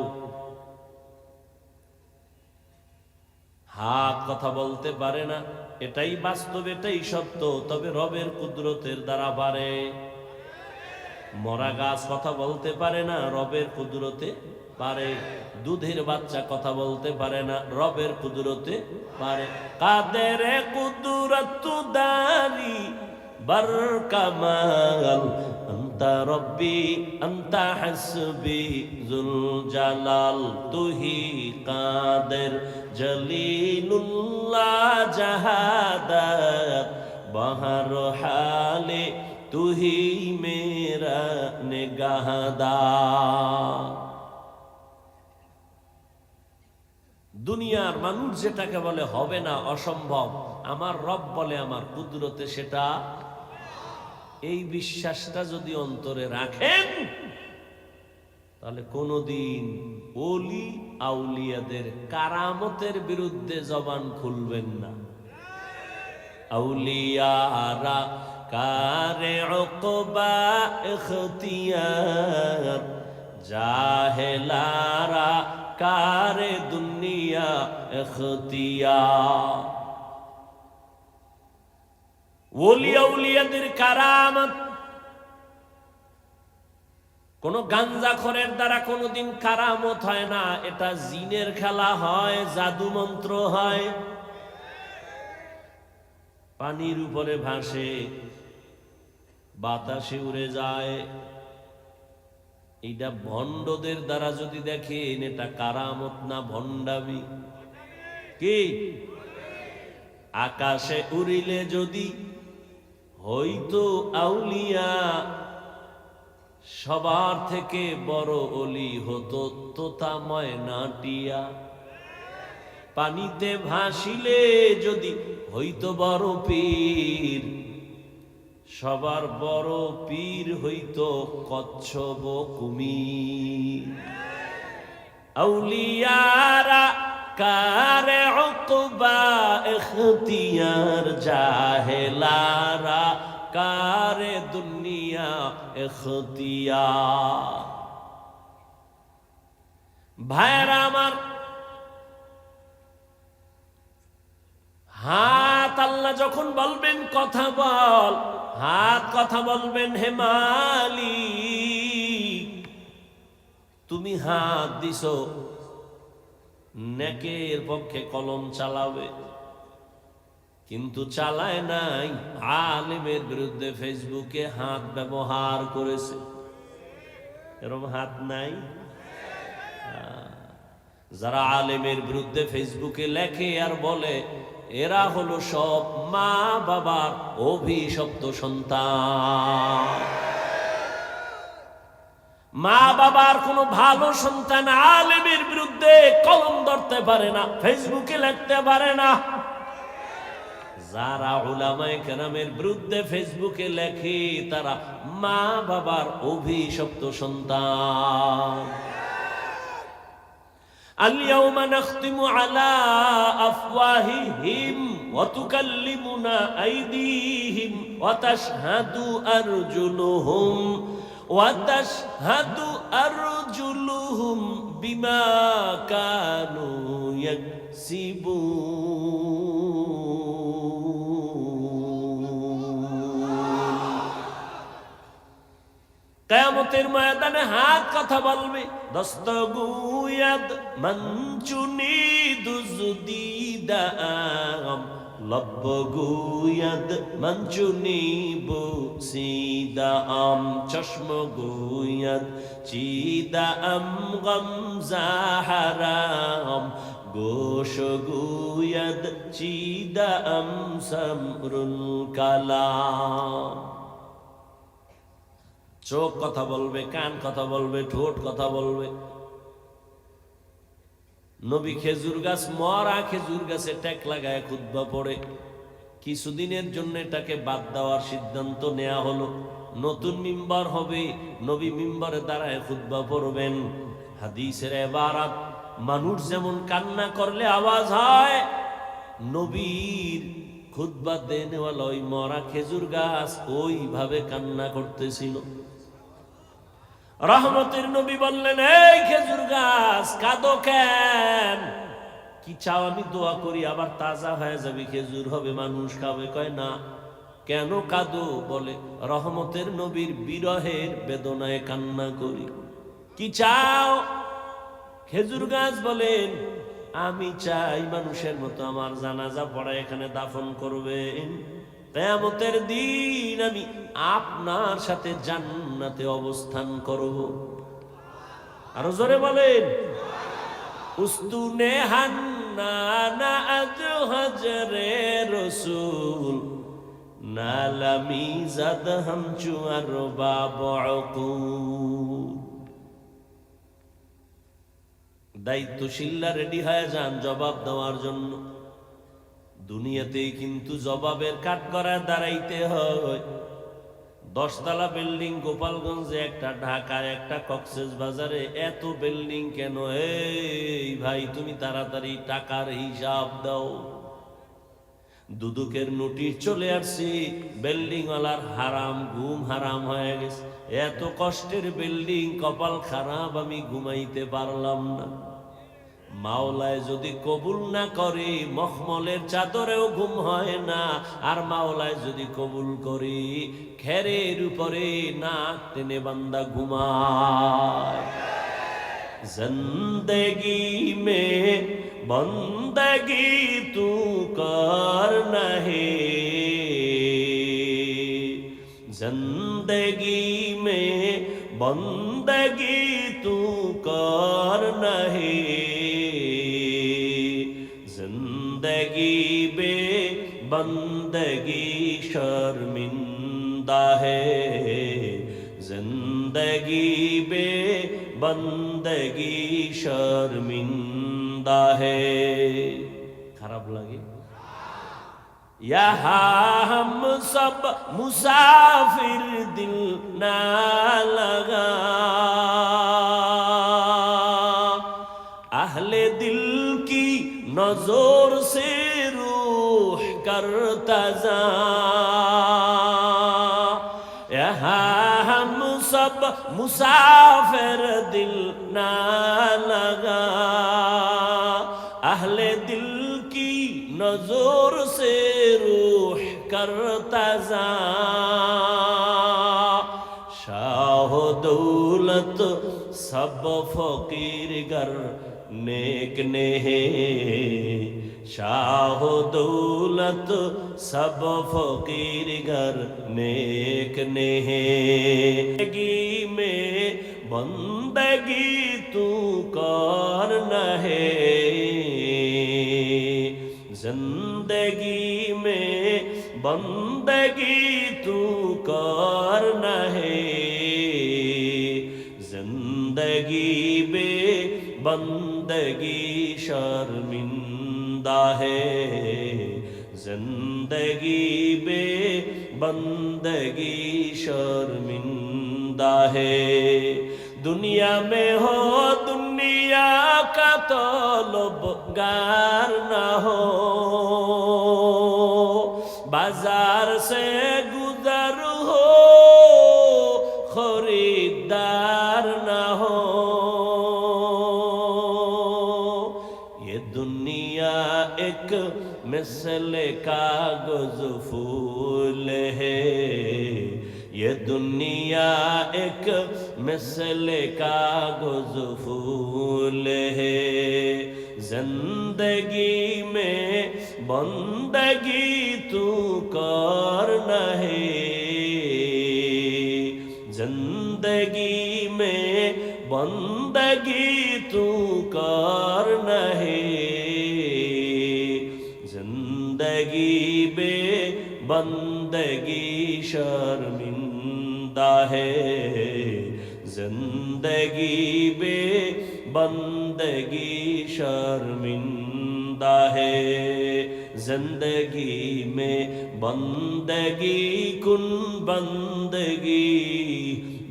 হাত কথা বলতে পারে না, এটাই বাস্তব, এটাই সত্য, তবে রবের কুদরতের দ্বারা পারে। মরা গাছ কথা বলতে পারে না, রবের কুদরতে পারে। দুধের বাচ্চা কথা বলতে পারে না, রবের কুদরতে পারে। কাদের কুদরত দারি বার কামাল আন্তা রব্বি আন্তা হাসবি যুল জালাল। তুহি কাদের জলিলুল্লাহ জাহাদাত বাহর হালে তুহি মেরা নিগাহদা। দুনিয়ার মানুষ যেটাকে বলে হবে না, অসম্ভব, আমার রব বলে আমার কুদরতে সেটা। এই বিশ্বাসটা যদি অন্তরে রাখেন তাহলে কোনদিন ওলি আউলিয়াদের কারামতের বিরুদ্ধে জবান খুলবেন না। আউলিয়ারা কারে উকবা ইখতিয়ার, জাহেলারা কারে দুনিয়া ইখতিয়ার। ওলি আউলিয়াদের কারামত কোন গাঞ্জাখোরের দ্বারা কোনদিন কারামত হয় না। এটা জিনের খেলা হয়, জাদু মন্ত্র হয়। পানির উপরে ভাসে, বাতাসে উড়ে যায়। এইটা ভণ্ডদের দ্বারা যদি দেখেন এটা কারামত না ভণ্ডামি। কি আকাশে উড়িলে যদি হয়তো আউলিয়া সবার থেকে বড় অলি হতো তোতা ময়না টিয়া। পানিতে ভাসিলে যদি হইতো বড় পীর, সবার বড় পীর হইতো কচ্ছপ কুমির। আউলিয়ারা কারে উকবা ইখতিয়ার, জাহেলারা কারে দুনিয়া ইখতিয়ার। ভাইরা আমার, হাত আল্লাহ যখন বলবেন কথা বল, হাত কথা বলবেন হে মালিক। তুমি হাত দিছো নেকের পক্ষে কলম চালাবে, কিন্তু চালায় নাই, আলেমের বিরুদ্ধে ফেসবুকে হাত ব্যবহার করেছে। এরকম হাত নাই? যারা আলেমের বিরুদ্ধে ফেসবুকে লেখে আর বলে, এরা হলো সব মা বাবার অভিশপ্ত সন্তান। মা বাবার কোনো ভালো সন্তান আলেমের বিরুদ্ধে কলম ধরতে পারে না, ফেসবুকে লিখতে পারে না। যারা উলামায়ে কেরামের বিরুদ্ধে ফেসবুকে লেখে, তারা মা বাবার অভিশপ্ত সন্তান। اليوم نختم على أفواههم وتكلمنا أيديهم وتشهد أرجلهم بما كانوا يكسبون। কিয়ামতের ময়দানে হাত কথা বলবে। দস্তগুয়াদ মঞ্চুনি দুজুদিদাম, লব্বগুয়াদ মঞ্চুনি বুসিদাম, চশমগুয়াদ চিদাম গমজাহারাম, গোশগুয়াদ চিদাম সমরুল কালাম। চোখ কথা বলবে, কান কথা বলবে, ঠোঁট কথা বলবে। নবী খেজুর গাছ, মরা খেজুর গাছে ট্যাক লাগায় খুতবা পড়ে। কিছুদিনের জন্য এটাকে বাদ দেওয়ার সিদ্ধান্ত নেওয়া হলো। নতুন মিম্বার হবে, নবী মিম্বারে দাঁড়ায় খুতবা পড়বেন। হাদিসের ইবারাত, মানুষ যেমন কান্না করলে আওয়াজ হয়, নবীর খুতবা দেনেওয়ালা ওই মরা খেজুর গাছ ওইভাবে কান্না করতেছিল। রহমতের নবী বললেন, এই খেজুর গাছ কাঁদো কেন? কি চাও আমি দোয়া করি, আবার তাজা হয়ে যাবে, খেজুর হবে, মানুষ খাবে। কয় না, কেন কাঁদো? বলে, রহমতের নবীর বিরহের বেদনায় কান্না করি। কি চাও? খেজুর গাছ বলেন, আমি চাই মানুষের মতো আমার জানাজা পড়ায় এখানে দাফন করবেন। কিয়ামতের দিন আমি আপনার সাথে জান্নাতে অবস্থান করব। আরো জোরে বলেন, উস্তুনে হান্নানা আজ হজরে রসুল, নালামি জাদ হামচু আর বাবুল। দায়িত্বশীলরা রেডি হয়ে যান জবাব দেওয়ার জন্য। দুনিয়াতেই কিন্তু জবাবের কাঠগড়ায় দাঁড়াইতে হয়। 10 তলা বিল্ডিং গোপালগঞ্জে একটা, ঢাকায় একটা, কক্সেস বাজারে এত বিল্ডিং কেন? এই ভাই, তুমি তাড়াতাড়ি টাকার হিসাব দাও। দুদকের নোটিশ চলে আসছে, বিল্ডিং ওয়ালার হারাম, ঘুম হারাম হয়ে গেছে। এত কষ্টের বিল্ডিং, কপাল খারাপ, আমি ঘুমাইতে পারলাম না। মাওলায় যদি কবুল না করে, মখমলের চাদরেও ঘুম হয় না। আর মাওলায় যদি কবুল করে, খেরের উপরে নাক টেনে বান্দা ঘুমায়। জিন্দেগি মে বন্দগি তু করনা হে, জিন্দেগি মে বন্দগি তু করনা হে, जिंदगी बे बंदगी शर्मिंदा है जिंदगी बे बंदगी शर्मिंदा है। खराब लगे? यहाँ हम सब मुसाफिर दिल ना लगा, अहले दिल की नजर से रूह करता जा। यहाँ हम सब मुसाफिर दिल ना लगा, अहले दिल की नजर से रूह करता जा। शाह दौलत सब फकीर गर नेक ने है, शाह दौलत सब फकीर गर नेक ने है। जिंदगी में बंदगी तू कर न है, जिंदगी में बंदगी तू कर न है, जिंदगी बे बंदगी शर्मिंदा है, जिंदगी बे बंदगी शर्मिंदा है। दुनिया में हो दुनिया का तलबगार न हो, बाजार से गुजर हो खरीदार न हो। ये दुनिया एक मिसल कागज फूल है, ये दुनिया एक मिसल कागज फूल है। जिंदगी में बंदगी तू कर न है, जिंदगी में बंदगी तू कर न है, जिंदगी बे बंदगी शर्मिंदा है, जिंदगी बे बंदगी शर्मिंदा है। जिंदगी में बंदगी कुन बंदगी,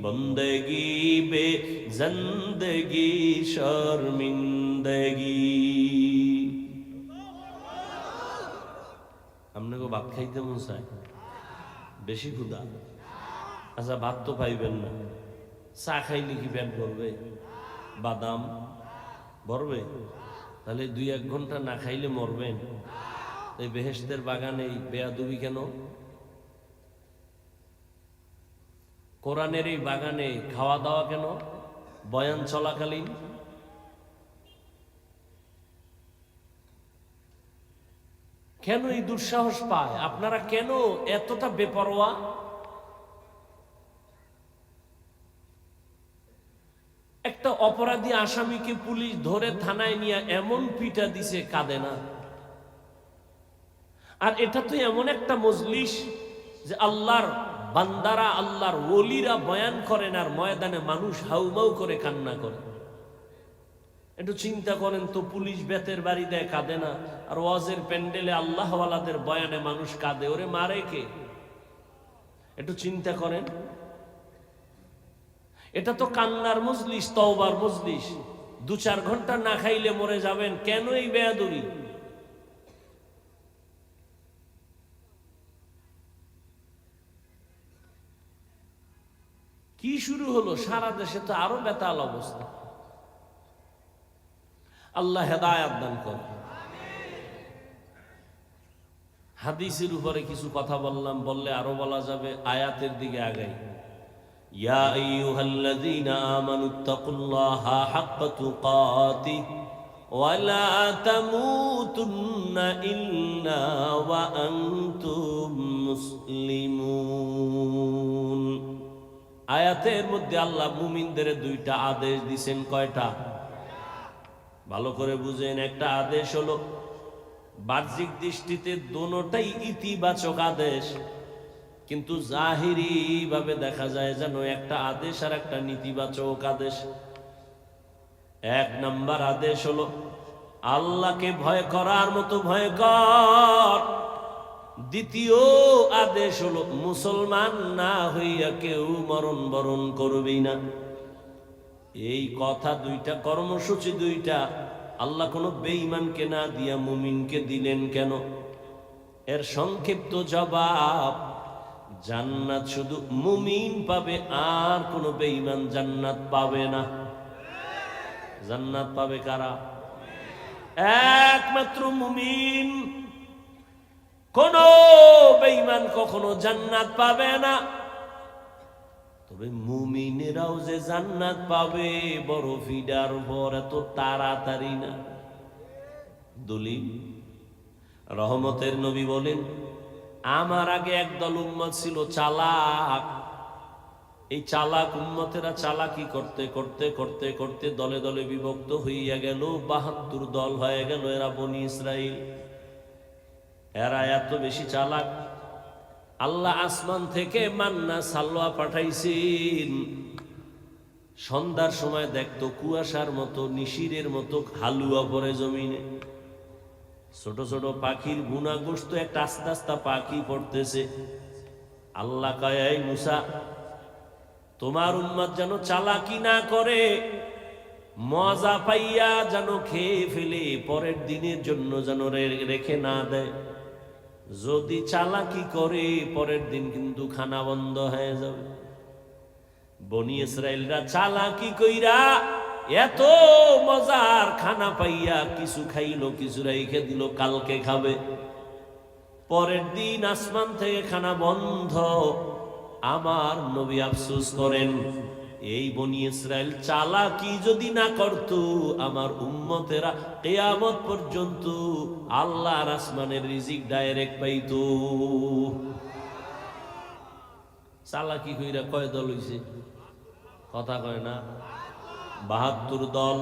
बंदगी बे जिंदगी शर्मिंदगी। हमने को भात खाইতে মন চায়, বেশি ক্ষুধা, আচ্ছা ভাত তো পাইবেন না, চা খাইলে কি পেট ভরবে? বাদাম ভরবে? তাহলে 2-1 ঘন্টা না খাইলে মরবেন। এই বেহেশতের বাগানে এই বেয়াদবি কেন? কোরআনের এই বাগানে খাওয়া দাওয়া কেন বয়ান চলাকালীন? কেন এই দুঃসাহস পায়? আপনারা কেন এতটা বেপরোয়া? একটা অপরাধী আসামিকে পুলিশ ধরে থানায় নিয়ে এমন পিটা দিছে কাঁদে না। আর এটা তো এমন একটা মজলিস যে আল্লাহর বান্দারা আল্লাহর ওলিরা বয়ান করেন আর ময়দানে মানুষ হাউমাউ করে কান্না করে। একটু চিন্তা করেন তো, পুলিশ বেতের বাড়ি দেয় কাঁদে না, আর ওয়াজের প্যান্ডেলে আল্লাহওয়ালাদের বয়ানে মানুষ কাঁদে, ওরে মারে কে? একটু চিন্তা করেন। এটা তো কান্নার মজলিস, তওবার মজলিস। 2-4 ঘন্টা না খাইলে মরে যাবেন, কেন এই বেয়াদবি? কি শুরু হলো? সারা দেশে তো আরো বেতাল অবস্থা। আল্লাহ হেদায়েত দান করে। হাদিসের উপরে কিছু কথা বললাম, বললে আরো বলা যাবে, আয়াতের দিকে আগাই। ইয়া আইয়ুহাল্লাযীনা আমানুত্তাকুল্লাহা হাক্কা তুকাতিহি ওয়া লা তামুতুন্না ইল্লা ওয়া আনতুম মুসলিমুন। আয়াতের মধ্যে আল্লাহ মুমিনদের 2টা আদেশ দিবেন। কয়টা? ভালো করে বুঝেন। একটা আদেশ হলো বাহ্যিক দৃষ্টিতে দোনোটাই ইতিবাচক আদেশ। কিন্তু জাহিরি ভাবে দেখা যায় যেন একটা আদেশ আর একটা নেতিবাচক আদেশ। এক নাম্বার আদেশ হলো আল্লাহকে ভয় করার মতো ভয় কর। দ্বিতীয় আদেশ হলো মুসলমান না হইয়া কেউ মরণ বরণ করবি না। এই কথা দুইটা, কর্মসূচি দুইটা আল্লাহ কোনো বেঈমানকে না দিয়া মুমিনকে দিলেন কেন? এর সংক্ষিপ্ত জবাব, জান্নাত শুধু মুমিন পাবে, আর কোনো বেঈমান জান্নাত পাবে না। জান্নাত পাবে কারা? একমাত্র মুমিন। কোন বেঈমান কখনো জান্নাত পাবে না। তবে মুমিনেরাও যে জান্নাত পাবে বড় ফিডার ভর, এত তাড়াতাড়ি না। দলিল, রহমতের নবী বলেন, আমার আগে একদল উম্মত ছিল চালাক। এই চালাক উম্মতেরা চালাকি করতে করতে করতে করতে দলে দলে বিভক্ত হইয়া গেল, ৭২ দল হয়ে গেল। এরা বনি ইসরাইল। এরা এত বেশি চালাক, আল্লাহ আসমান থেকে মান্না সালোয়া পাঠাইছেন। সন্ধ্যার সময় দেখতো কুয়াশার মতো, নিশিরের মতো হালুয়া পড়ে জমিনে। ছোট ছোট পাখির গুণাগ্রস্ত একটা আস্তে আস্তে পাখি পড়তেছে। আল্লাহ কয়, এই মুসা, তোমার উম্মত যেন চালাকি না করে, মজা পাইয়া যেন খেয়ে ফেলে, পরের দিনের জন্য যেন রেখে না দেয়। যদি চালাকি করে পরের দিন কিন্তু খানা বন্ধ হয়ে যাবে। বনি ইসরাইলরা চালাকি কইরা এত মজার খানা পাইয়া কিছু খাইলো, কিছু রেখে দিল, কালকে খাবে। পরের দিন আসমান থেকে খানা বন্ধ। আমার নবী আফসোস করেন, এই বনি ইসরাইল চালাকি যদি না করত, আমার উম্মতেরা কিয়ামত পর্যন্ত আল্লাহর আসমানের রিজিক ডাইরেক্ট পাইত। চালাকি কইরা কয় দল হইছে? কথা কয় না, ৭২ দল।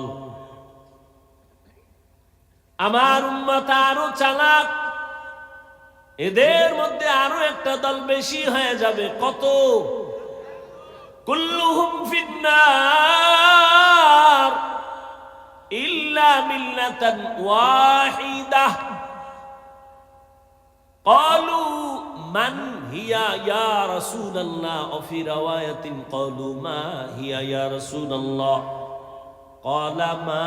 আমার উম্মত আরো চালাক, এদের মধ্যে আরো একটা দল বেশি হয়ে যাবে। কত? কুল্লুহুম ফিন্নার ইল্লা মিল্লাতান ওয়াহিদাহ। ক্বালু মান হিয়া ইয়া রাসূলুল্লাহ, ওয়া ফি রাওয়ায়াতিন ক্বালু মা হিয়া ইয়া রাসূলুল্লাহ, ক্বালা মা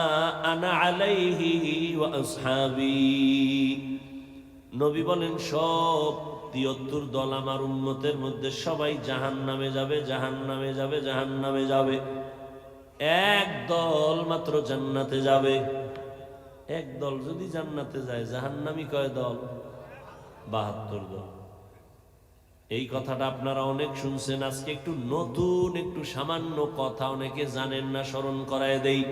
আনা আলাইহি ওয়া আসহাবি। নবী বলেন, সব ৭৩ দল আমার উম্মতের মধ্যে সবাই জাহান্নামে যাবে, জাহান্নামে যাবে, জাহান্নামে যাবে। এক দল মাত্র জান্নাতে যাবে। এক দল যদি জান্নাতে যায়, জাহান্নামী কয় দল? ৭২ দল। এই কথাটা আপনারা অনেক শুনছেন। আজকে একটু নতুন, একটু সামান্য কথা অনেকে জানেন না, স্মরণ করায় দেই।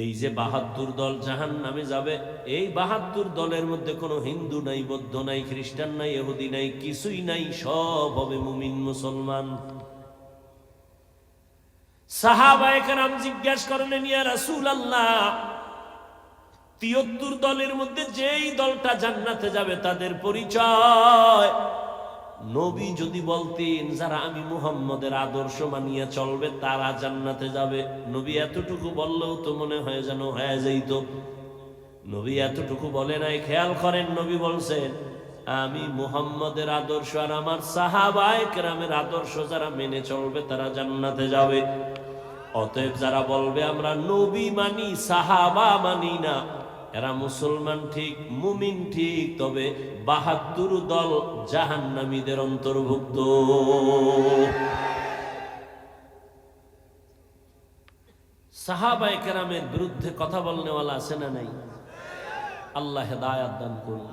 এই যে ৭২ দল জাহান্নামে যাবে, এই ৭২ দলের মধ্যে কোনো হিন্দু নাই, বৌদ্ধ নাই, খ্রিস্টান নাই, ইহুদি নাই, কিছুই নাই। সব হবে মুমিন, মুসলমান। সাহাবায়ে কেরাম জিজ্ঞাসা করলেন, ইয়া রাসূলুল্লাহ, ৭৩ দলের মধ্যে যেই দলটা জান্নাতে যাবে তাদের পরিচয় নবী যদি বলতেন, যারা আমি মুহাম্মদের আদর্শ মানিয়ে চলবে তারা জান্নাতে যাবে। নবী এতটুকু বললেও তো মনে হয় যেন হয়ে যাইত। নবী এতটুকু বলে নাই। খেয়াল করেন, নবী বলছেন, আমি মুহাম্মদের আদর্শ আর আমার সাহাবায়ে কেরামের আদর্শ যারা মেনে চলবে তারা জান্নাতে যাবে। অতএব যারা বলবে আমরা নবী মানি, সাহাবা মানি না, এরা মুসলমান ঠিক, মুমিন ঠিক, তবে ৭২ দল জাহান্নামীদের অন্তর্ভুক্ত। সাহাবায়ে কেরামের বিরুদ্ধে কথা বলনেওয়ালা আছে না নাই? আল্লাহ হেদায়াত দান করুন।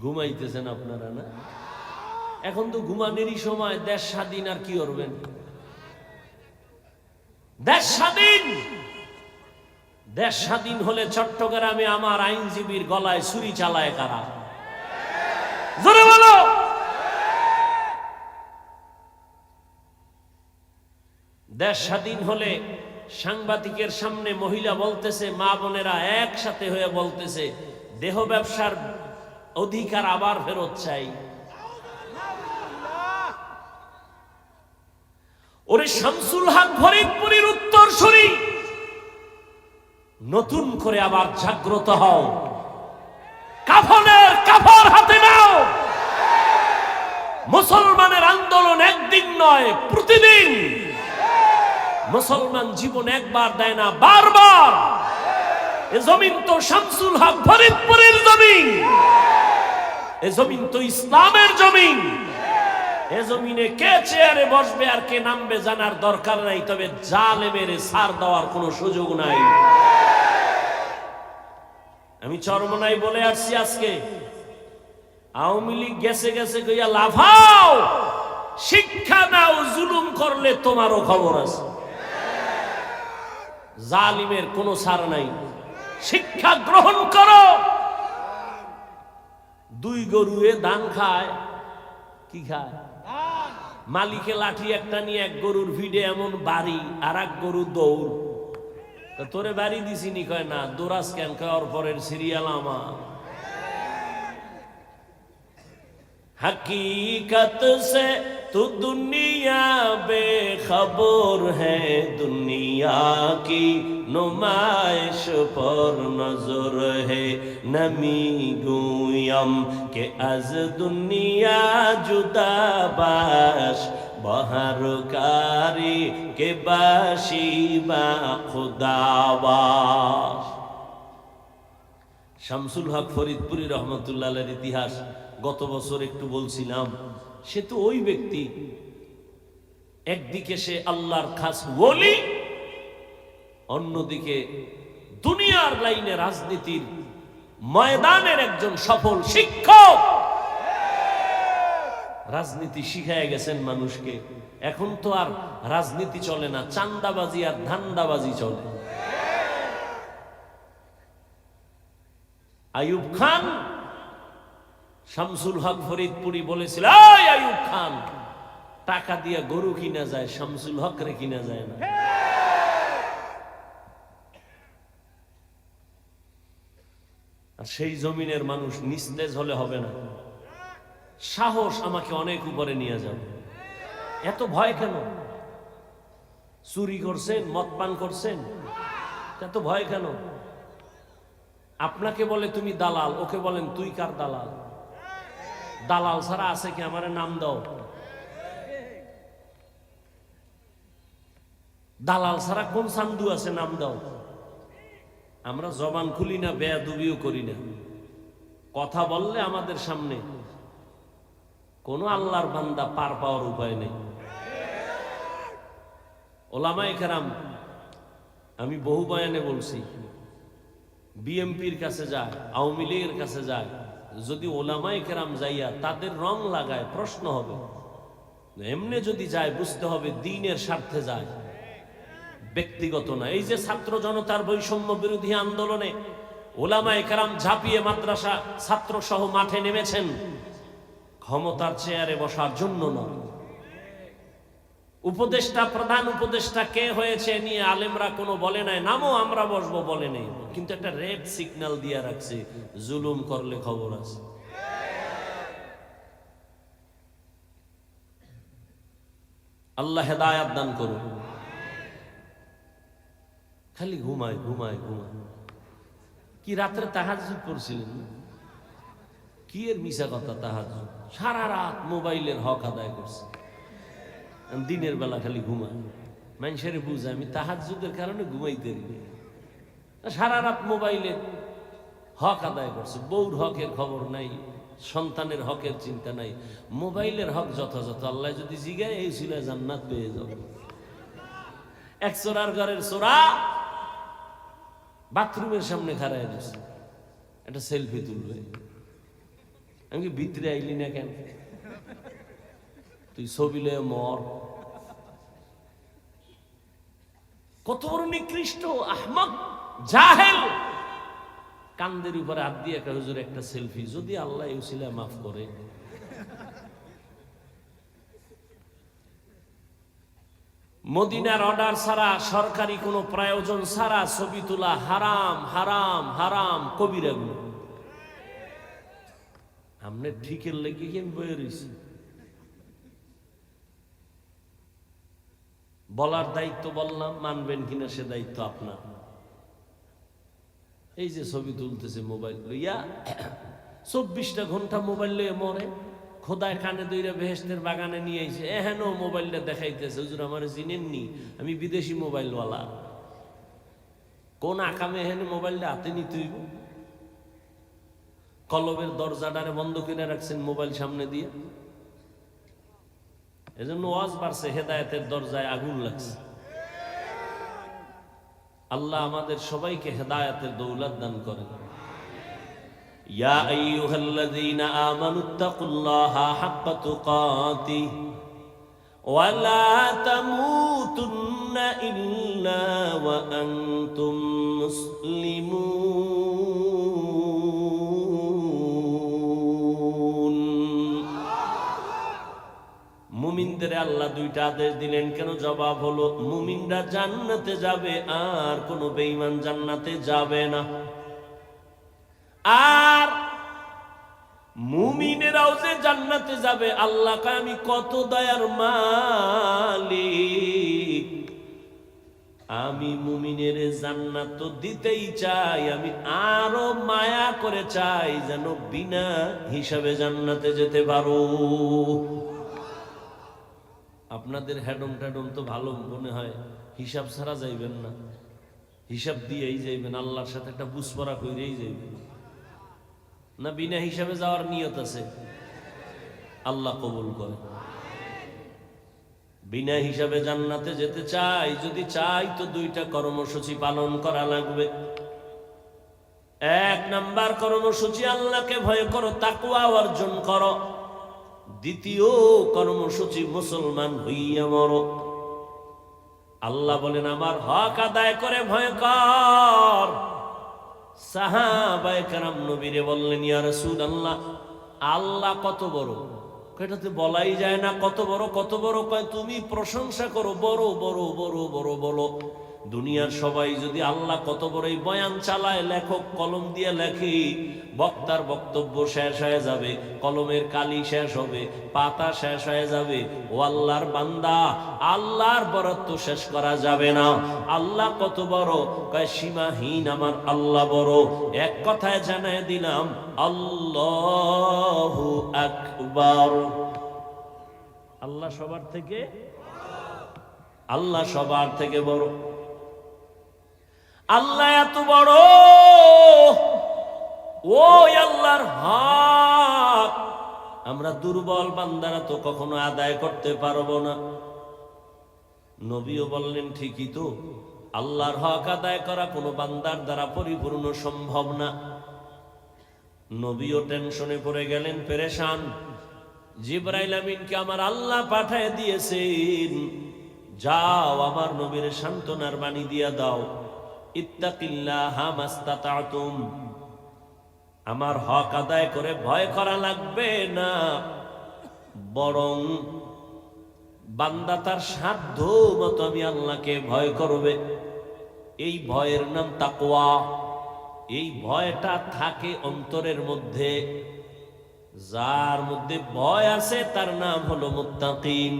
ঘুমাইতেছেন আপনারা না? এখন তো ঘুমানেরই সময়। দেশ স্বাধীন, আর কি করবেন? দেশ স্বাধীন। দেশ স্বাধীন হলে চট্টগ্রামে আমার আইনজীবীর গলায় ছুরি চালায় কারা? জোরে বলো। দেশ স্বাধীন হলে সাংবাদিকের সামনে মহিলা বলতেছে, মা বোনেরা একসাথে হয়ে বলতেছে, দেহ ব্যবসার অধিকার আবার ফেরত চাই। ওরে শামসুল হক ফরিদপুরীর উত্তরসূরি, নতুন করে আবার জাগ্রত হও, কাফনের কাফর হাতে নাও। মুসলমানের আন্দোলন একদিন নয়, প্রতিদিন। মুসলমান জীবন একবার দেয় না, বারবার। এ জমিন তো শামসুল হক ফরিদপুরের জমিন, এ জমিন তো ইসলামের জমিন। এ জমিনে কে চেয়ারে বসবে আর কে নামবে জানার দরকার নাই, তবে জালেমের ছাড় দেওয়ার কোনো সুযোগ নাই। আমি চরমনাই বলে আসছি, আজকে আওয়ামী লীগ গেছে গেছে কইয়া লাফাও, শিক্ষা নাও, জুলুম করলে তোমারও খবর আছে। জালিমের কোনো ছাড় নাই, শিক্ষা গ্রহণ করো। দুই গরুয়ে ধান খায়, কি খায়? মালিকে লাঠি একটা নিয়ে এক গরুর ভিড়ে এমন বাড়ি, আর এক গরু দৌড়। তোরে বাড়ি দিছিনি, কয় না। দোরাস কেন? কয় ওর পরের সিরিয়াল আমার। हकीकत से तू दुनिया बेखबर है, दुनिया की नुमाइश पर नजर है। नमी गुयम के अज दुनिया जुदा बाश, बहरकारी के बाशी बा खुदाबाश। শামসুল হক ফরিদপুরী রহমতুল্লাহ আলাইহির ইতিহাস গত বছর একটু বলছিলাম। সে তো ওই ব্যক্তি, একদিকে সে আল্লাহর খাস ওলি, অন্যদিকে দুনিয়ার লাইনে রাজনীতির ময়দানের একজন সফল শিক্ষক। রাজনীতি শিখায় গেছেন মানুষকে। এখন তো আর রাজনীতি চলে না, চান্দাবাজি আর ধান্দাবাজি চলে। আইয়ুব খান, শামসুল হক ফরিদপুরী বলেছিল, এই আইয়ুব খান, টাকা দিয়ে গরু কিনা যায়, শামসুল হক রে কিনা যায় না। আর সেই জমিনের মানুষ নিস্তেজ হলে হবে না। সাহস আমাকে অনেক উপরে নিয়ে যাবে। এত ভয় কেন? চুরি করছেন, মদ পান করছেন, এত ভয় কেন? আপনাকে বলে তুমি দালাল, ওকে বলেন তুই কার দালাল? দালাল ছাড়া আছে কি? আমার নাম দাও। দালাল ছাড়া কোন সান্দু আছে? নাম দাও। আমরা জবান খুলি না, বেয়াদবিও করি না। কথা বললে আমাদের সামনে কোন আল্লাহর বান্দা পার পাওয়ার উপায় নেই। ওলামায়ে কেরাম, আমি বহু বয়ানে বলছি, বিএমপির কাছে যায়, আওয়ামী লীগের কাছে যায়, যদি ওলামায়ে কেরাম যাইয়া তাদের রং লাগায় প্রশ্ন হবে। এমনি যদি যায় বুঝতে হবে দ্বীনের স্বার্থে যায়, ব্যক্তিগত না। এই যে ছাত্র জনতার বৈষম্য বিরোধী আন্দোলনে ওলামায়ে কেরাম ঝাঁপিয়ে মাদ্রাসা ছাত্র সহ মাঠে নেমেছেন, ক্ষমতার চেয়ারে বসার জন্য নয়। উপদেষ্টা, প্রধান উপদেষ্টা কে হয়েছে নিয়ে আলেমরা কোনো বলে নাই, নামও আমরা বসবো বলে নেই, কিন্তু একটা রেড সিগন্যাল দিয়ে রাখছে, জুলুম করলে খবর আছে। আল্লাহ হেদায়াত দান করুন। খালি ঘুমায় ঘুমায় ঘুমায়। কি রাত্রে তাহাজ্জুদ পড়ছিলেন? কি এর মিশা কথা? তাহাজ্জুদ সারা রাত মোবাইলের হক আদায় করছে, দিনের বেলা খালি ঘুমায়। মানুষের বুঝে আমি তাহাজ্জুদের কারণে ঘুমাইতে পারি। সারা রাত মোবাইলের হক আদায় করছে, বউর হকের খবর নাই, সন্তানের হকের চিন্তা নাই। মোবাইলের হক যথাযথ, আল্লাহ যদি জিগায় এই ছিল জান্নাত পেয়ে যাবে। এক চোরার ঘরের চোরা বাথরুমের সামনে খাড়ায় দিচ্ছে, একটা সেলফি তুলবে। আমি ভিতরে আইলি না কেন? তুই ছবি লয়ে মর। কত বড় নিকৃষ্ট আহমক জাহেল! কান্দের উপরে হাত দিয়ে একটা হুজুর একটা সেলফি, যদি আল্লাহ এই উসিলা মাফ করে। মদিনার অর্ডার ছাড়া, সরকারি কোনো প্রয়োজন ছাড়া ছবি তোলা হারাম, হারাম, হারাম, কবিরা গুনাহ। আপনি ঠিকের লেগে কেন বয়ে রয়েছে? বলার দায়িত্ব বললাম, মানবেন কিনা সে দায়িত্ব আপনার। এই যে ছবি তুলতেছে মোবাইল লইয়া, 24টা ঘন্টা মোবাইল লইয়া মরে। খোদায় কানে দইরা বেহেশতের বাগানে নিয়ে আইছে, এহেন মোবাইলটা দেখাইতেছে, হুজুর আমার চিনেননি, আমি বিদেশি মোবাইলওয়ালা। কোন আকামে এহেন মোবাইলটা হাতে নিতে হইব? কলবের দরজাটারে বন্ধ করে রাখছেন মোবাইল সামনে দিয়ে। এজন্য ওয়াজ বাড়ছে, হেদায়েতের দরজায় আগুন লাগছে। আল্লাহ আমাদের সবাইকে হেদায়েতের দৌলত দান করেন। ইয়া আইয়ুহাল্লাযীনা আমানুত্তাকুল্লাহা হাক্কা তুকাতিহি ওয়া লা তামুতুন্না ইল্লা ওয়া আনতুম মুসলিমুন। মুমিনদের আল্লাহ দুইটা আদেশ দিলেন কেন? জবাব হলো, মুমিনরা জান্নাতে যাবে আর কোন বেঈমান জান্নাতে যাবে না। আর মুমিনেরাও যে জান্নাতে যাবে, আল্লাহ কয় আমি কত দয়ার মালিক, আমি মুমিনের জান্নাত তো দিতেই চাই, আমি আরো মায়া করে চাই যেন বিনা হিসাবে জান্নাতে যেতে পারো। আপনাদের হ্যাডম ট্যাডম তো ভালো মনে হয়, হিসাব ছাড়া যাইবেন না, হিসাব দিয়েই যাইবেন, আল্লাহর সাথে একটা বুঝপড়া কইরেই যাইবেন। না বিনা হিসাবে যাওয়ার নিয়ত আছে? আল্লাহ কবুল করে। বিনা হিসাবে জান্নাতে যেতে চাই, যদি চাই তো দুইটা কর্মসূচি পালন করা লাগবে। 1 নাম্বার কর্মসূচি, আল্লাহকে ভয় করো, তাকওয়া অর্জন করো। দ্বিতীয় কর্মসূচি, মুসলমান হইয়া মরো। আল্লাহ বলেন আমার হক আদায় করে ভয় কর। সাহাবায়ে কেরাম নবীরে বললেন, ইয়া রাসূলুল্লাহ, আল্লাহ কত বড়? এটাতে বলাই যায় না কত বড় কত বড়। কয় তুমি প্রশংসা করো, বড় বড় বড় বড় বড়। দুনিয়ার সবাই যদি আল্লাহ কত বড়ই বয়ান চালায়, লেখক কলম দিয়ে লেখে, বক্তার বক্তব্য শেষ হয়ে যাবে, কলমের কালি শেষ হবে, পাতা শেষ হয়ে যাবে। ও আল্লাহর বান্দা, আল্লাহর বরত্ব শেষ করা যাবে না। আল্লাহ কত বড়? কয় সীমাহীন আমার আল্লাহ বড়। এক কথায় জানায় দিলাম, আল্লাহু আকবার। আল্লাহ সবার থেকে, আল্লাহ সবার থেকে বড়। আল্লাহ এত বড়, ওই আল্লাহর হক আমরা দুর্বল বান্দারা তো কখনো আদায় করতে পারবো না। নবীও বললেন ঠিকই তো, আল্লাহর হক আদায় করা কোনো বান্দার দ্বারা পরিপূর্ণ সম্ভব না। নবীও টেনশনে পড়ে গেলেন, পেরেশান। জিবরাইল আমিনকে আমার আল্লাহ পাঠায় দিয়েছেন, যাও আমার নবীর সান্ত্বনার বাণী দিয়া দাও, ইত্তাকিল্লাহা মাস্তাতাতুম, আমার হক আদায় করে ভয় করা লাগবে না, বরং বান্দা তার সাধ্য মতো আমি আল্লাহকে ভয় করবে। এই ভয়ের নাম তাকওয়া। এই ভয়টা থাকে অন্তরের মধ্যে। যার মধ্যে ভয় আছে তার নাম হলো মুত্তাকিন।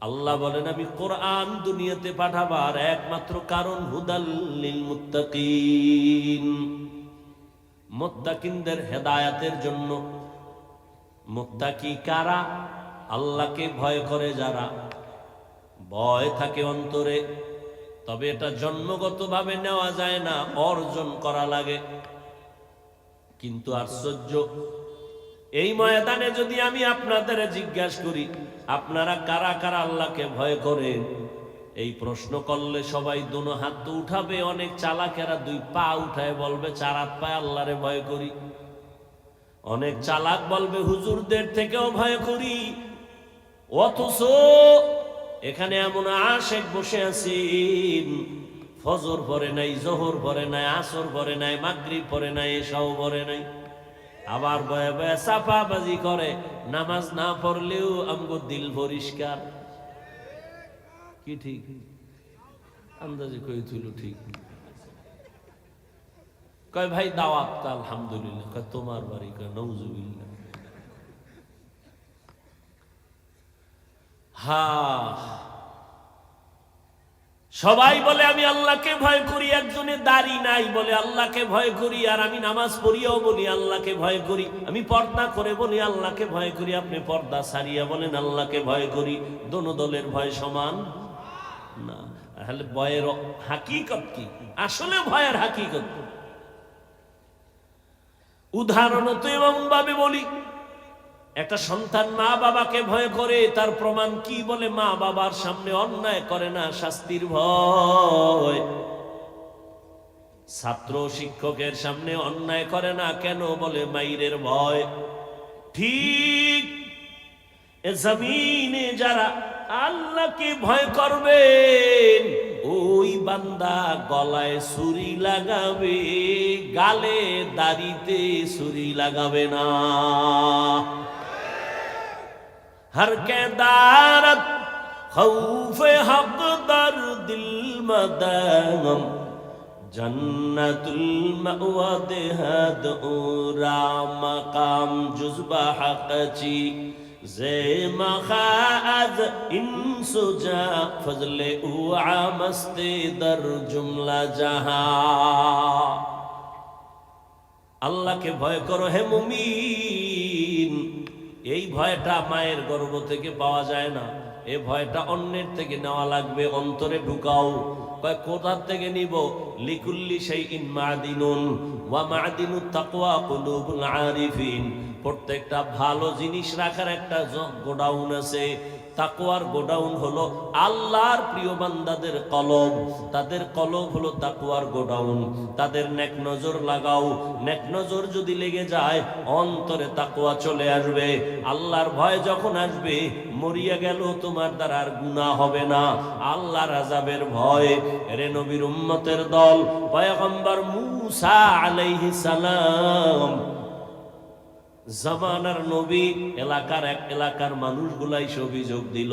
আল্লাহ বলেন আমি কোরআন দুনিয়াতে পাঠাবার একমাত্র কারণ হুদাল লিল মুত্তাকিন, মুত্তাকিনদের হেদায়েতের জন্য। মুত্তাকি কারা? আল্লাহকে ভয় করে যারা। ভয় থাকে অন্তরে, তবে এটা জন্মগতভাবে নেওয়া যায় না, অর্জন করা লাগে। কিন্তু আশ্চর্য, এই ময়দানে যদি আমি আপনাদের জিজ্ঞাসা করি আপনারা কারা কারা আল্লাহকে ভয় করেন, এই প্রশ্ন করলে সবাই দুনো হাত তো উঠাবে। অনেক চালাকেরা 2 পা উঠায় বলবে 4 হাত পায়ে আল্লাহরে ভয় করি। অনেক চালাক বলবে হুজুরদের থেকেও ভয় করি। অথচ এখানে এমন আশেক বসে আছেন, ফজর পড়ে নাই, জোহর পড়ে নাই, আসর পড়ে নাই, মাগরিব পড়ে নাই, এশাও পড়ে নাই, আবার বয়ে বয়ে চাপাবাজি করে। নামাজ না পড়লেও আমগো দিল পরিষ্কার। কি ঠিক? আন্দাজে কই তুইল ঠিক। কয় ভাই দাওয়াত, আলহামদুলিল্লাহ। কয় তোমার বাড়ি? কয় নাউজুবিল্লাহ। সবাই বলে আমি আল্লাহকে ভয় করি, একজনে দাড়ি নাই বলে আল্লাহকে ভয় করি, আর আমি নামাজ পড়িয়াও বলি আল্লাহকে ভয় করি, আমি পর্দা করে বলি আল্লাহকে ভয় করি, আপনি পর্দা সারিয়া বলেন আল্লাহকে ভয় করি। দোনো দলের ভয় সমান না। তাহলে ভয়ের হাকিকত কি? আসলে ভয়ের হাকিকত উদাহরণত এমন ভাবে বলি, একটা সন্তান মা বাবাকে ভয় করে, তার প্রমাণ কি? বলে মা বাবার সামনে অন্যায় করে না, শাস্তির ভয়। ছাত্র শিক্ষকের সামনে অন্যায় করে না, কেন? বলে মাইরের ভয়। ঠিক এ জমিনে যারা আল্লাহকে ভয় করবেন, ওই বান্দা গলায় ছুরি লাগাবে, গালে দাড়িতে ছুরি লাগাবে না। हर के दारत खौफे हक दर दिल मदगम जन्नतुल मअवा देहद उरा मकाम जुज़बा हक़ची जे मखाज इंसुजा फजले उआ मस्ते दर जुमला जहां। अल्लाह के भय करो हे मुमीन। এই ভয়টা মায়ের গর্ভ থেকে পাওয়া যায় না, এই ভয়টা অন্যের থেকে নেওয়া লাগবে, অন্তরে ঢুকাও। কয় কোথা থেকে নিব? লিকুল্লি শাইইন মাদিনুন ওয়া মাদিনুত তাকওয়া কুলুবুল আরিফিন। প্রত্যেকটা ভালো জিনিস রাখার একটা গোডাউন আছে। তাকওয়ার গোডাউন হলো আল্লাহর প্রিয় বান্দাদের কলব, তাদের কলব হলো তাকওয়ার গোডাউন। তাদের নেক নজর লাগাও, নেক নজর যদি লেগে যায় অন্তরে তাকওয়া চলে আসবে। আল্লাহর ভয় যখন আসবে, মরিয়া গেল তোমার দ্বারা আর গুনাহ হবে না। আল্লাহর আযাবের ভয়। রে নবীর উম্মতের দল, পয়গম্বর মূসা আলাইহিস সালাম জামানার নবী, এলাকার মানুষগুলাই অভিযোগ দিল,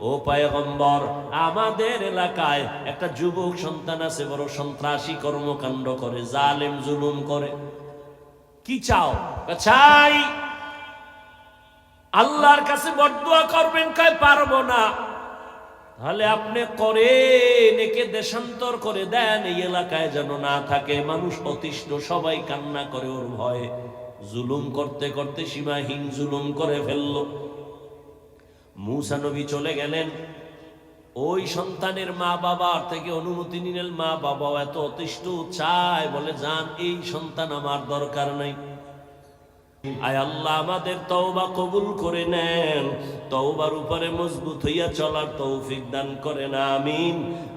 ও পয়গম্বর, আমাদের এলাকায় একটা যুবক সন্তান আছে, বড় সন্ত্রাসী কর্মকাণ্ড করে, জালেম জুলুম করে। কি চাও? চাই আল্লাহর কাছে বদদুয়া করবেন। কয় পারবো না। তাহলে আপনি করেন, একে দেশান্তর করে দেন, এই এলাকায় যেন না থাকে। মানুষ অতিষ্ঠ, সবাই কান্না করে ওর ভয়ে। জুলুম করতে করতে সীমাহীন জুলুম করে ফেলল। মূসা নবী চলে গেলেন, ওই সন্তানের মা বাবার থেকে অনুমতি নিলেন। মা বাবাও এত অতিষ্ঠ, চায়, বলে যান, এই সন্তান আমার দরকার নাই। আয় আল্লাহ আমাদের তওবা কবুল করে নেন, তওবার উপরে মজবুত হইয়া চলার তৌফিক দান করেন, আমিন।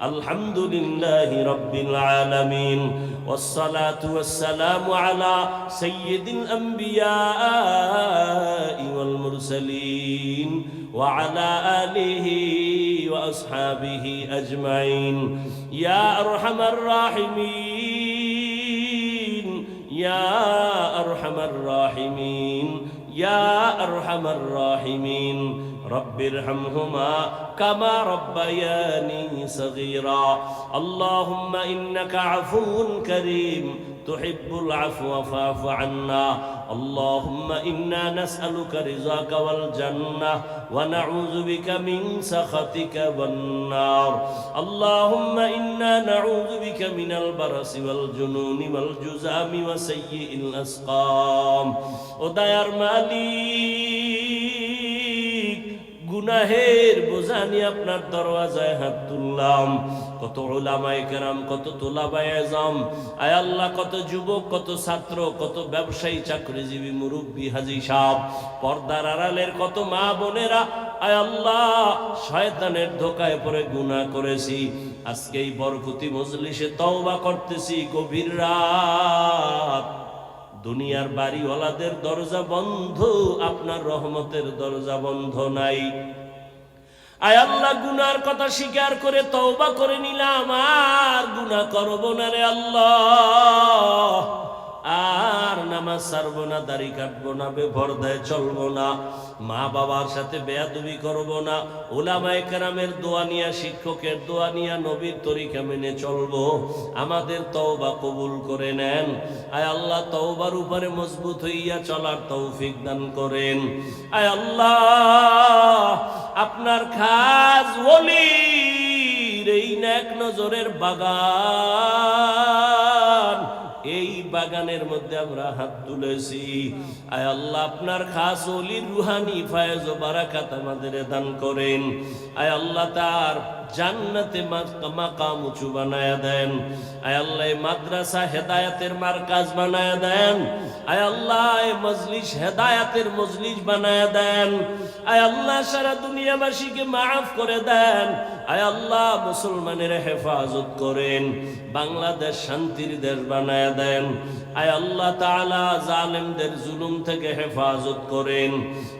আলহামদুলিল্লাহি রাব্বিল আলামিন, ওয়াসসালাতু ওয়াসসালামু আলা সাইয়্যিদিল আম্বিয়া ওয়াল মুরসালিন ওয়া আলা আলিহি ওয়া আসহাবিহি আজমাইন। ইয়া আরহামার রাহিমিন, ইয়া আরহামার রাহিমিন, ইয়া আরহামার রাহিমিন। রব্বিরহামহুমা কামা রব্বায়ানি সগীরা। আল্লাহুম্মা ইন্নাকা আফুউন কারীম তুহিব্বুল আফওয়া ফা'ফু আন্না। আল্লাহুম্মা ইন্না নাসআলুকা রিযাকা ওয়াল জান্নাহ ওয়া নাউযু বিকা মিন সাখাতিকা ওয়ান নার। আল্লাহুম্মা ইন্না নাউযু বিকা মিনাল বারাসি ওয়াল জুনুনি ওয়াল জুযামি ওয়া সাইয়্যিল আসকাম। ও দয়ার মালিক, গুনাহের বোঝা নিয়ে আপনার দরওয়াজায় হাত তুললাম। কত উলামায়ে কেরাম, কত তুলাবায়ে আযম, আয় আল্লাহ, কত যুবক, কত ছাত্র, কত ব্যবসায়ী, চাকরিজীবী, মুরব্বী, হাজী সাহেব, পর্দার আড়ালের কত মা বোনেরা, আয় আল্লাহ, শয়তানের ধোকায় পড়ে গুনাহ করেছি। আজকে এই বরকতি মজলিসে তওবা করতেছি। গভীর রাত, দুনিয়ার বাড়িওয়ালাদের দরজা বন্ধ, আপনার রহমতের দরজা বন্ধ নাই। আয় আল্লাহ, গুনার কথা স্বীকার করে তওবা করে নিলাম, আর গুনাহ করব না রে আল্লাহ, আর না নামাজ ছাড়বো না, দাড়ি কাটবো না, বেপরদায় চলবো না, মা বাবার সাথে বেয়াদবি করবো না, উলামায়ে কেরামের দোয়া নিয়া, শিক্ষকের দোয়া নিয়া, নবীর তরিকা মেনে চলবো। আমাদের তওবা কবুল করে নেন। আয় আল্লাহ, তওবার উপরে মজবুত হইয়া চলার তৌফিক দান করেন। আয় আল্লাহ, আপনার খাস ওলির এই নেক নজরের বাগান, এই বাগানের মধ্যে আমরা হাত তুলেছি। আয় আল্লাহ, আপনার খাস ওলির রুহানি ফায়েজ ও বারাকাত আমাদের দান করেন। আয় আল্লাহ, তার জান্নাতে মাকাম উঁচু বানায়া দেন। আয় আল্লাহ, এই মাদ্রাসা হেদায়েতের মারকাজ বানায়া দেন। আয় আল্লাহ, এই মজলিস হেদায়েতের মজলিস বানায়া দেন। আয় আল্লাহ, সারা দুনিয়াবাসীকে মাফ করে দেন। আয় আল্লাহ, মুসলমানের হেফাজত করেন। বাংলাদেশ শান্তির দেশ বানায়া দেন। আয় আল্লাহ তাআলা, জালেমদের জুলুম থেকে হেফাজত করেন।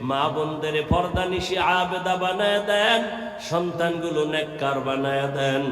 মা বোনদের পর্দানিশি আবেদা বানায়া দেন। সন্তানগুলো নেককার বানায়া দেন।